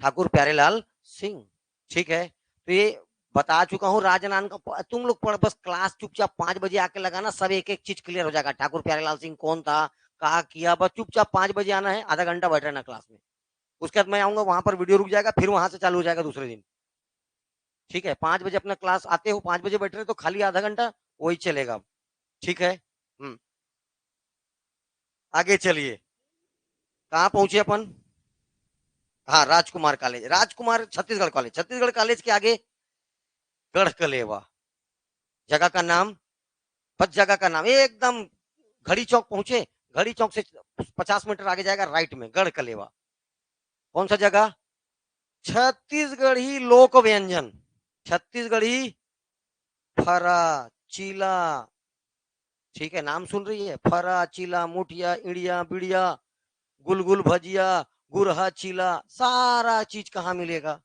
ठाकुर प्यारेलाल सिंह। ठीक है, तो ये बता चुका हूँ राजनान का। तुम लोग पढ़, बस क्लास चुपचाप 5 बजे आके लगाना, सब एक एक चीज क्लियर हो जाएगा। ठाकुर प्यारेलाल सिंह कौन था, कहा किया, बस चुपचाप 5 बजे आना है, आधा घंटा बैठ रहना क्लास में। उसके बाद मैं आऊंगा, वहां पर वीडियो रुक जाएगा, फिर वहां से चालू हो जाएगा दूसरे दिन। ठीक है, 5 बजे अपना क्लास आते हो, 5 बजे बैठ रहे तो खाली आधा घंटा वही चलेगा। ठीक है, आगे चलिए, कहाँ पहुंचे अपन। हाँ, राजकुमार कॉलेज, राजकुमार छत्तीसगढ़ कॉलेज, छत्तीसगढ़ कॉलेज के आगे गढ़कलेवा, जगह का नाम, बस जगह का नाम एकदम। घड़ी चौक पहुंचे, घड़ी चौक से 50 मीटर आगे जाएगा राइट में गढ़कलेवा। कौन सा जगह, छत्तीसगढ़ी लोक व्यंजन, छत्तीसगढ़ी फरा चीला। ठीक है, नाम सुन रही है, फरा चीला, मुठिया, इड़िया बिड़िया, गुलगुल भजिया, गुरहा चीला, सारा चीज कहाँ मिलेगा,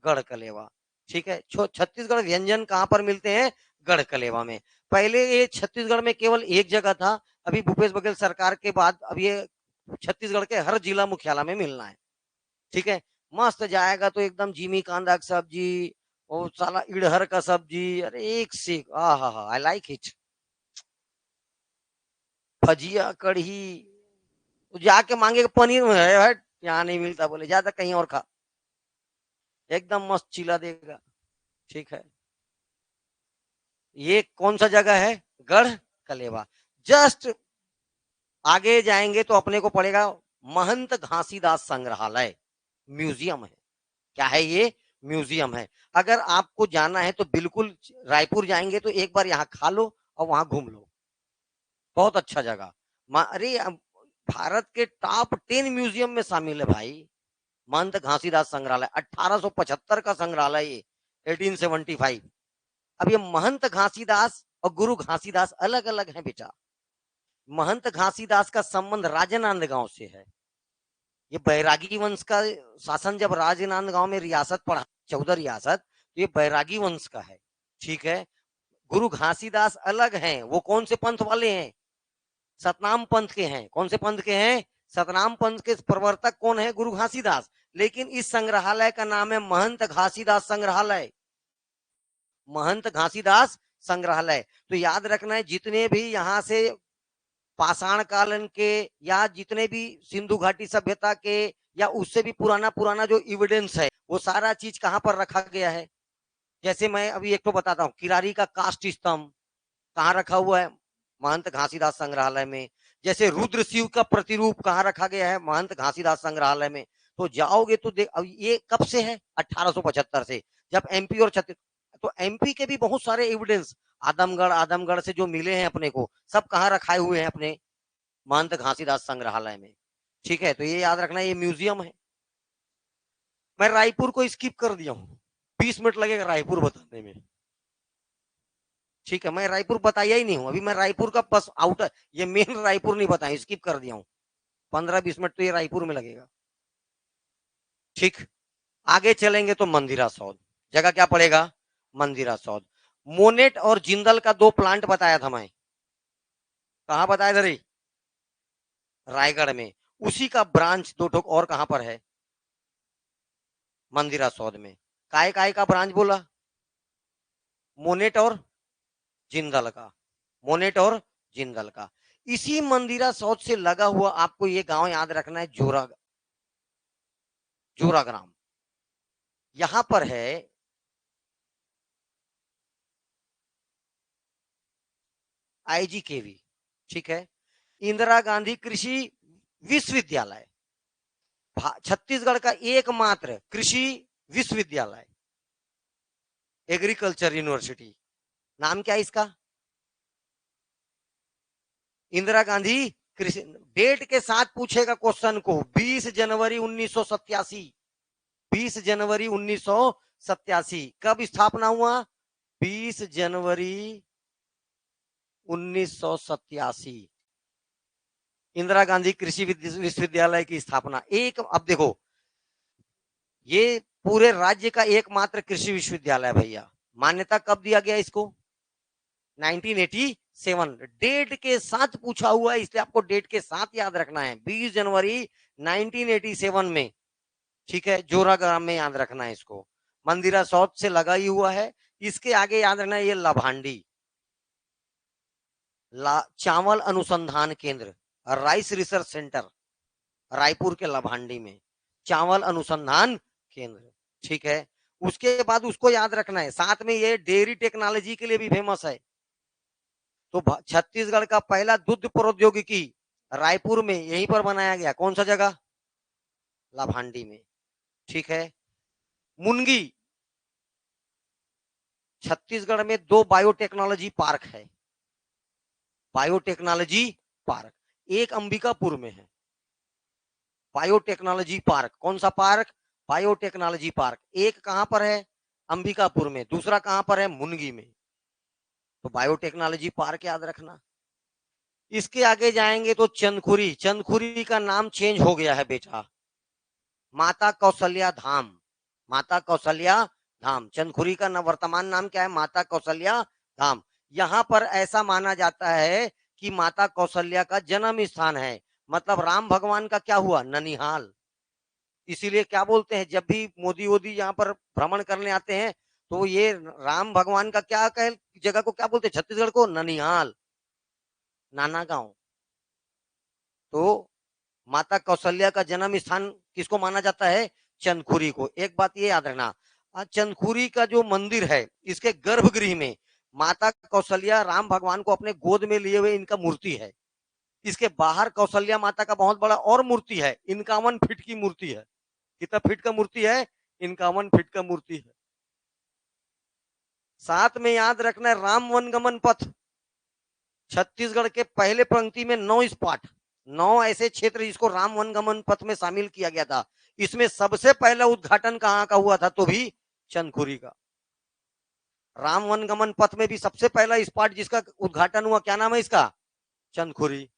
गढ़कलेवा। ठीक है, छत्तीसगढ़ व्यंजन कहां पर मिलते हैं, गढ़कलेवा में। पहले ये छत्तीसगढ़ में केवल एक जगह था, अभी भूपेश बघेल सरकार के बाद अब ये छत्तीसगढ़ के हर जिला मुख्यालय में मिलना है। ठीक है, मस्त जाएगा तो एकदम जिमी कांदा की सब्जी, और साला इड़हर का सब्जी, अरे एक से, आई लाइक इट। भजिया कढ़ी तो जाके मांगे पनीर में है, यहाँ नहीं मिलता, बोले ज्यादा कहीं और खा, एकदम मस्त चिला देगा। ठीक है, ये कौन सा जगह है? गढ़ कलेवा। जस्ट आगे जाएंगे तो अपने को पड़ेगा महंत घासीदास संग्रहालय, म्यूजियम है। क्या है ये? म्यूजियम है। अगर आपको जाना है तो बिल्कुल रायपुर जाएंगे तो एक बार यहाँ खा लो और वहां घूम लो, बहुत अच्छा जगह। अरे भारत के टॉप 10 म्यूजियम में शामिल है भाई महंत घासीदास संग्रहालय, 1875 का संग्रहालय ये, 1875। अब ये महंत घासीदास और गुरु घासीदास अलग अलग हैं बेटा। महंत घासीदास का संबंध राजनांदगांव से है। ये बैरागी वंश का शासन जब राजनांदगांव में रियासत पड़ा, 14 रियासत, तो ये बैरागी वंश का है। ठीक है, गुरु घासीदास अलग हैं, वो कौन से पंथ वाले हैं? सतनाम पंथ के हैं। कौन से पंथ के हैं? सतनाम पंथ के प्रवर्तक कौन है? गुरु घासीदास। लेकिन इस संग्रहालय का नाम है महंत घासीदास संग्रहालय, महंत घासीदास संग्रहालय। तो याद रखना है, जितने भी यहाँ से पाषाण कालन के या जितने भी सिंधु घाटी सभ्यता के या उससे भी पुराना पुराना जो एविडेंस है, वो सारा चीज कहां पर रखा गया है। जैसे मैं अभी एक तो बताता हूँ, किरारी का काष्ठ स्तंभ कहाँ रखा हुआ है? महंत घासीदास संग्रहालय में। जैसे रुद्र शिव का प्रतिरूप कहाँ रखा गया है? महंत घासीदास संग्रहालय में। तो जाओगे तो देख, अब ये कब से है? 1875 से, जब एमपी और छत्तीसगढ़, तो एमपी के भी बहुत सारे एविडेंस आदमगढ़ से जो मिले हैं अपने को, सब कहाँ रखाए हुए हैं? अपने महंत घासीदास संग्रहालय में। ठीक है, तो ये याद रखना, ये म्यूजियम है। मैं रायपुर को स्किप कर दिया हूँ, 20 मिनट लगेगा रायपुर बताने में। ठीक है, मैं रायपुर बताया ही नहीं हूं अभी, मैं रायपुर का बस आउटर, ये मेन रायपुर नहीं बताया, स्किप कर दिया हूं। 15-20 मिनट तो ये रायपुर में लगेगा। ठीक, आगे चलेंगे तो मंदिरा सौध, जगह क्या पड़ेगा? मंदिरा सौध। मोनेट और जिंदल का 2 प्लांट बताया था मैं, कहां बताया था रे? रायगढ़ में। उसी का ब्रांच 2 ठोक और कहां पर है? मंदिरा सौध में। काय काय का ब्रांच बोला? मोनेट और जिंदल का, मोनेट और जिंदल का। इसी मंदिरा सौध से लगा हुआ आपको ये गांव याद रखना है, जोरा ग्राम। यहां पर है आईजीकेवी। ठीक है, इंदिरा गांधी कृषि विश्वविद्यालय, छत्तीसगढ़ का एकमात्र कृषि विश्वविद्यालय, एग्रीकल्चर यूनिवर्सिटी। नाम क्या है इसका? इंदिरा गांधी कृषि। डेट के साथ पूछेगा क्वेश्चन को, 20 जनवरी 1987। 20 जनवरी 1987 कब स्थापना हुआ? 20 जनवरी 1987 इंदिरा गांधी कृषि विश्वविद्यालय की स्थापना। एक, अब देखो, ये पूरे राज्य का एकमात्र कृषि विश्वविद्यालय भैया। मान्यता कब दिया गया इसको? 1987। डेट के साथ पूछा हुआ है, इसलिए आपको डेट के साथ याद रखना है, 20 जनवरी 1987 में। ठीक है, जोरा ग्राम में याद रखना है इसको। मंदिरा सौध से लगा ही हुआ है। इसके आगे याद रखना है, ये लाभांडी चावल अनुसंधान केंद्र, राइस रिसर्च सेंटर, रायपुर के लाभांडी में चावल अनुसंधान केंद्र। ठीक है, उसके बाद उसको याद रखना है, साथ में ये डेयरी टेक्नोलॉजी के लिए भी फेमस है। तो छत्तीसगढ़ का पहला दुग्ध प्रौद्योगिकी रायपुर में यहीं पर बनाया गया। कौन सा जगह? लाभांडी में। ठीक है, मुनगी, छत्तीसगढ़ में 2 बायोटेक्नोलॉजी पार्क है, बायोटेक्नोलॉजी पार्क। एक अंबिकापुर में है बायोटेक्नोलॉजी पार्क। कौन सा पार्क? Biotechnology park. एक कहां पर है? अंबिकापुर में। दूसरा कहां पर है? मुनगी में। तो बायोटेक्नोलॉजी पार्क याद रखना। इसके आगे जाएंगे तो चंदखुरी, चंदखुरी का नाम चेंज हो गया है बेटा, माता कौशल्या धाम, माता कौशल्या धाम। चंदखुरी का वर्तमान नाम क्या है? माता कौशल्या धाम। यहां पर ऐसा माना जाता है कि माता कौशल्या का जन्म स्थान है, मतलब राम भगवान का क्या हुआ? ननिहाल। इसीलिए क्या बोलते हैं, जब भी मोदी वोदी यहाँ पर भ्रमण करने आते हैं तो ये राम भगवान का क्या कहे, जगह को क्या बोलते हैं छत्तीसगढ़ को? ननिहाल, नाना गांव। तो माता कौशल्या का जन्म स्थान किसको माना जाता है? चंदखुरी को। एक बात ये याद रखना, चंदखुरी का जो मंदिर है, इसके गर्भगृह में माता कौशल्या राम भगवान को अपने गोद में लिए हुए इनका मूर्ति है। इसके बाहर कौशल्या माता का बहुत बड़ा और मूर्ति है, 51 फीट की मूर्ति है। कितना फीट का मूर्ति है? 51 फीट का मूर्ति है। साथ में याद रखना है राम वनगमन पथ, छत्तीसगढ़ के पहले पंक्ति में 9 स्पॉट, 9 ऐसे क्षेत्र जिसको राम वनगमन पथ में शामिल किया गया था। इसमें सबसे पहला उद्घाटन कहां का हुआ था? तो भी चंदखुरी का। राम वनगमन पथ में भी सबसे पहला स्पॉट जिसका उद्घाटन हुआ, क्या नाम है इसका? चंदखुरी।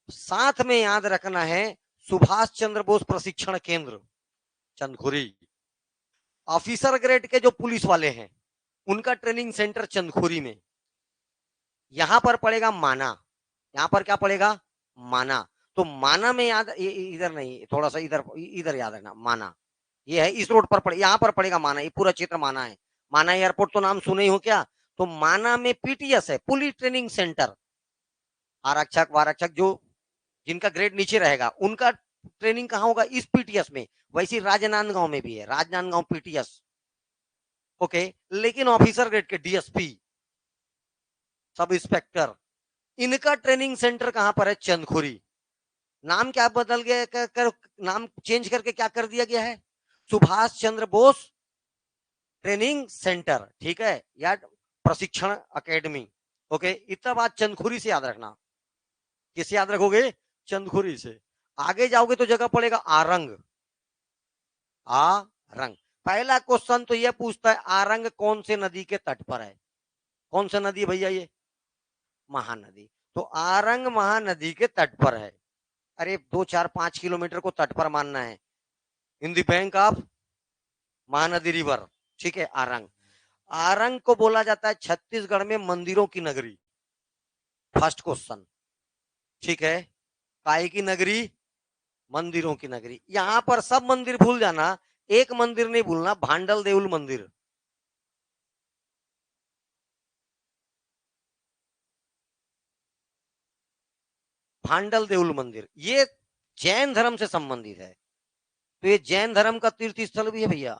साथ में याद रखना है सुभाष चंद्र बोस प्रशिक्षण केंद्र, चंदखुरी। ऑफिसर ग्रेड के जो पुलिस वाले हैं उनका ट्रेनिंग सेंटर चंदखुरी में। यहां पर पड़ेगा माना, यहां पर क्या पड़ेगा? माना। तो माना में याद, इधर नहीं, थोड़ा सा इधर इधर याद रखना, माना ये है, इस रोड पर पड़े, यहां पर पड़ेगा माना। ये पूरा क्षेत्र माना है। माना एयरपोर्ट तो नाम सुने ही हो क्या? तो माना में पीटीएस है, पुलिस ट्रेनिंग सेंटर। आरक्षक वारक्षक जो जिनका ग्रेड नीचे रहेगा उनका ट्रेनिंग कहां होगा? इस पीटीएस में। वैसे राजनांदगांव में भी है, राजनांदगांव पीटीएस। ओके, लेकिन ऑफिसर ग्रेड के डीएसपी, सब इंस्पेक्टर, इनका ट्रेनिंग सेंटर कहां पर है? चंदखुरी। नाम क्या बदल गया, नाम चेंज करके क्या कर दिया गया है? सुभाष चंद्र बोस ट्रेनिंग सेंटर, ठीक है, या प्रशिक्षण अकेडमी। ओके, इतना बात चंदखुरी से याद रखना। किससे याद रखोगे? चंदखुरी से। आगे जाओगे तो जगह पड़ेगा आरंग। आरंग, पहला क्वेश्चन तो यह पूछता है आरंग कौन से नदी के तट पर है? कौन सा नदी है भैया? ये महानदी। तो आरंग महानदी के तट पर है। अरे 2 4 5 किलोमीटर को तट पर मानना है, in the bank of Mahanadi river, ठीक है। आरंग, आरंग को बोला जाता है छत्तीसगढ़ में मंदिरों की नगरी। फर्स्ट क्वेश्चन, ठीक है। काय की नगरी? मंदिरों की नगरी। यहां पर सब मंदिर भूल जाना, एक मंदिर नहीं भूलना, भांडल देउल मंदिर। भांडल देउल मंदिर ये जैन धर्म से संबंधित है। तो ये जैन धर्म का तीर्थ स्थल भी है भैया।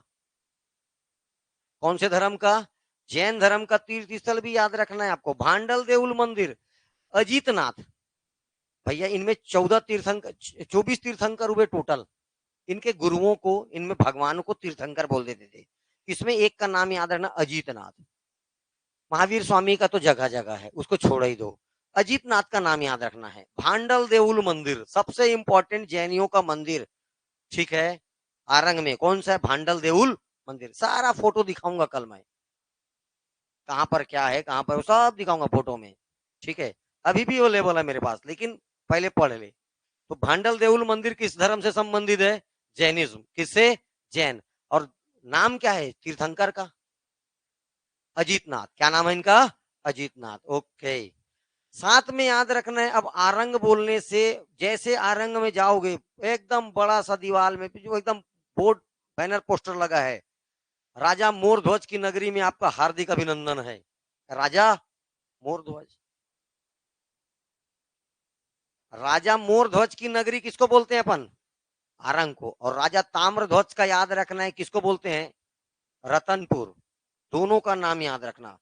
कौन से धर्म का? जैन धर्म का तीर्थ स्थल भी याद रखना है आपको। भांडल देउल मंदिर, अजीतनाथ, भैया इनमें 14 तीर्थंकर, 24 तीर्थंकर हुए टोटल। इनके गुरुओं को, इनमें भगवानों को तीर्थंकर बोल देते थे। इसमें एक का नाम याद रखना, अजीतनाथ। महावीर स्वामी का तो जगह जगह है, उसको छोड़ ही दो। अजीतनाथ का नाम याद रखना है। भांडल देउल मंदिर सबसे इंपॉर्टेंट जैनियों का मंदिर, ठीक है। आरंग में कौन सा है? भांडल देउल मंदिर। सारा फोटो दिखाऊंगा कल मैं, कहां पर क्या है, कहां पर, सब दिखाऊंगा फोटो में, ठीक है। अभी भी अवेलेबल है मेरे पास, लेकिन पहले पढ़ ले। तो भांडल देउल मंदिर किस धर्म से संबंधित है? जैनिज्म। किससे? जैन। और नाम क्या है तीर्थंकर का? अजीतनाथ। क्या नाम है इनका? अजीतनाथ। ओके, साथ में याद रखना है। अब आरंग बोलने से, जैसे आरंग में जाओगे, एकदम बड़ा सा दीवार में जो एकदम बोर्ड बैनर पोस्टर लगा है, राजा मोर ध्वज की नगरी में आपका हार्दिक अभिनंदन है। राजा मोर ध्वज, राजा मोर ध्वज की नगरी किसको बोलते हैं अपन? आरंग को। और राजा ताम्र ध्वज का याद रखना है, किसको बोलते हैं? रतनपुर। दोनों का नाम याद रखना।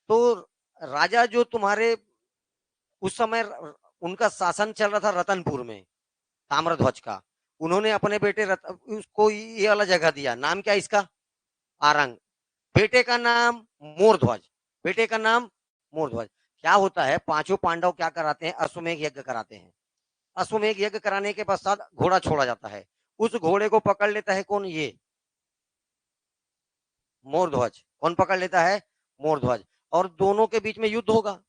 तो राजा जो तुम्हारे उस समय उनका शासन चल रहा था रतनपुर में, ताम्रध्वज का, उन्होंने अपने बेटे उसको ये वाला जगह दिया। नाम क्या इसका? आरंग। बेटे का नाम मोरध्वज, बेटे का नाम मोरध्वज। क्या होता है, पांचों पांडव क्या कराते हैं? अश्वमेघ यज्ञ कराते हैं। अश्वमेघ यज्ञ कराने के पश्चात घोड़ा छोड़ा जाता है। उस घोड़े को पकड़ लेता है कौन? ये मोरध्वज। कौन पकड़ लेता है? मोरध्वज। और दोनों के बीच में युद्ध होगा।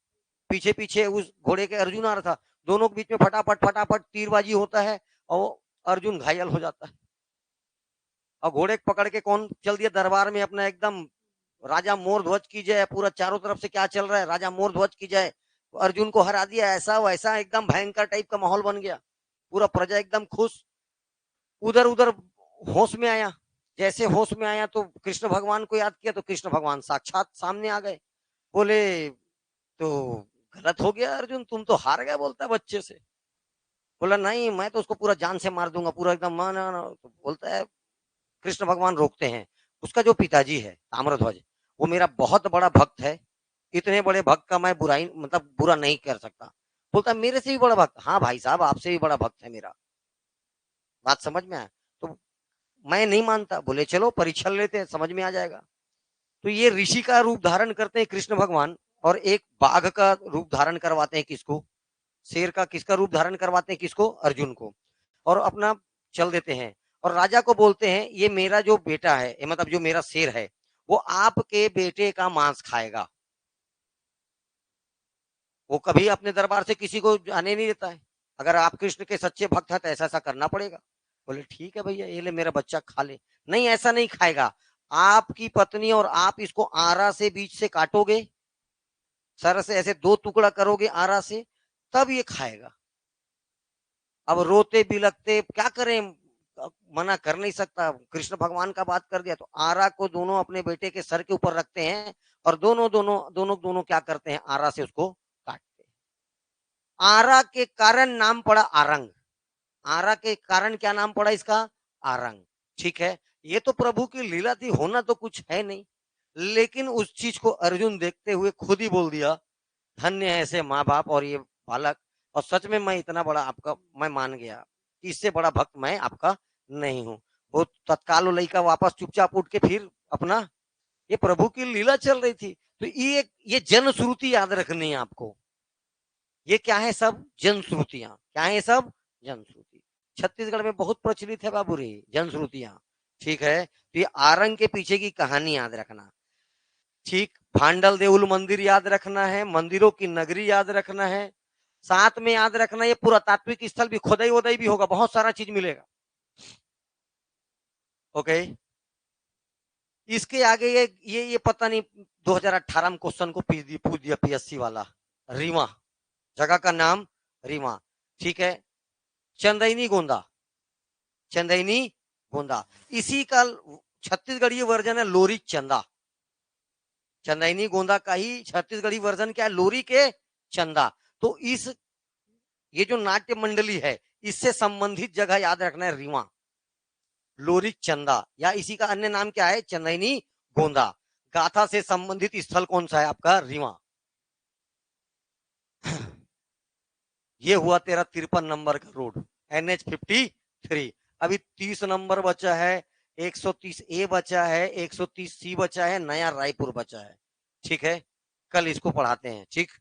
पीछे पीछे उस घोड़े के अर्जुन आ रहा था, दोनों के बीच में फटाफट फटाफट तीरबाजी होता है और अर्जुन घायल हो जाता है। और घोड़े पकड़ के कौन चल दिया दरबार में अपना, एकदम राजा मोर ध्वज की जय, पूरा चारों तरफ से क्या चल रहा है? राजा मोर ध्वज की जय। अर्जुन को हरा दिया, ऐसा वैसा एकदम भयंकर टाइप का माहौल बन गया। पूरा प्रजा एकदम खुश। उधर उधर होश में आया, जैसे होश में आया तो कृष्ण भगवान को याद किया, तो कृष्ण भगवान साक्षात सामने आ गए। बोले तो गलत हो गया अर्जुन, तुम तो हार गए, बोलता है बच्चे से। बोला नहीं मैं तो उसको पूरा जान से मार दूंगा, पूरा एकदम तो बोलता है, कृष्ण भगवान रोकते हैं। उसका जो पिताजी है ताम्रध्वज, वो मेरा बहुत बड़ा भक्त है, इतने बड़े भक्त का मैं बुराई मतलब बुरा नहीं कर सकता। बोलता मेरे से भी बड़ा भक्त, हाँ भाई साहब आपसे भी बड़ा भक्त है मेरा। बात समझ में आया? तो मैं नहीं मानता, बोले चलो परीक्षा लेते हैं, समझ में आ जाएगा। तो ये ऋषि का रूप धारण करते हैं कृष्ण भगवान, और एक बाघ का रूप धारण करवाते हैं किसको, शेर का, किसका रूप धारण करवाते हैं किसको, अर्जुन को, और अपना चल देते हैं। और राजा को बोलते हैं ये मेरा जो बेटा है, मतलब जो मेरा शेर है, वो आपके बेटे का मांस खाएगा। वो कभी अपने दरबार से किसी को आने नहीं देता है। अगर आप कृष्ण के सच्चे भक्त हैं तो ऐसा ऐसा करना पड़ेगा। बोले ठीक है भैया, ये ले मेरा बच्चा खा ले। नहीं ऐसा नहीं खाएगा, आपकी पत्नी और आप इसको आरा से बीच से काटोगे, सर से ऐसे दो टुकड़ा करोगे आरा से, तब ये खाएगा। अब रोते बिलखते क्या करें, मना कर नहीं सकता, कृष्ण भगवान का बात कर दिया, तो आरा को दोनों अपने बेटे के सर के ऊपर रखते हैं, और दोनों दोनों दोनों दोनों क्या करते हैं, आरा से उसको काटते हैं। आरा के कारण नाम पड़ा आरंग। आरा के कारण क्या नाम पड़ा इसका, आरंग। ठीक है, ये तो प्रभु की लीला थी, होना तो कुछ है नहीं, लेकिन उस चीज को अर्जुन देखते हुए खुद ही बोल दिया, धन्य है ऐसे माँ बाप और ये बालक। और सच में मैं इतना बड़ा आपका, मैं मान गया कि इससे बड़ा भक्त मैं आपका नहीं हूँ। वो तत्काल वो लड़का वापस चुपचाप उठ के फिर अपना, ये प्रभु की लीला चल रही थी। तो ये जन श्रुति याद रखनी है आपको। ये क्या है, सब जन श्रुतियां, क्या है सब जन श्रुति। छत्तीसगढ़ में बहुत प्रचलित है बाबू रे जन श्रुतियां। ठीक है, तो ये आरंग के पीछे की कहानी याद रखना। ठीक, भांडल देउल मंदिर याद रखना है, मंदिरों की नगरी याद रखना है, साथ में याद रखना ये पुरातात्विक स्थल भी, खुदाई वदाई भी होगा, बहुत सारा चीज मिलेगा। ओके, इसके आगे ये पता नहीं 2018 में क्वेश्चन को पूछ दिया पीएससी वाला, रीवा, जगह का नाम रीवा। ठीक है, चंदैनी गोंदा, चंदैनी गोंदा, इसी का छत्तीसगढ़ी वर्जन है लोरी चंदा। चंदैनी गोंदा का ही छत्तीसगढ़ी वर्जन क्या है, लोरी के चंदा। तो इस ये जो नाट्य मंडली है, इससे संबंधित जगह याद रखना है रीवा, लोरी चंदा, या इसी का अन्य नाम क्या है, चंदैनी गोंदा। गाथा से संबंधित स्थल कौन सा है आपका, रीवा। ये हुआ तेरा 53 नंबर का रोड, NH-53। अभी 30 नंबर बचा है, 130A बचा है, 130C बचा है, नया रायपुर बचा है। ठीक है, कल इसको पढ़ाते हैं। ठीक।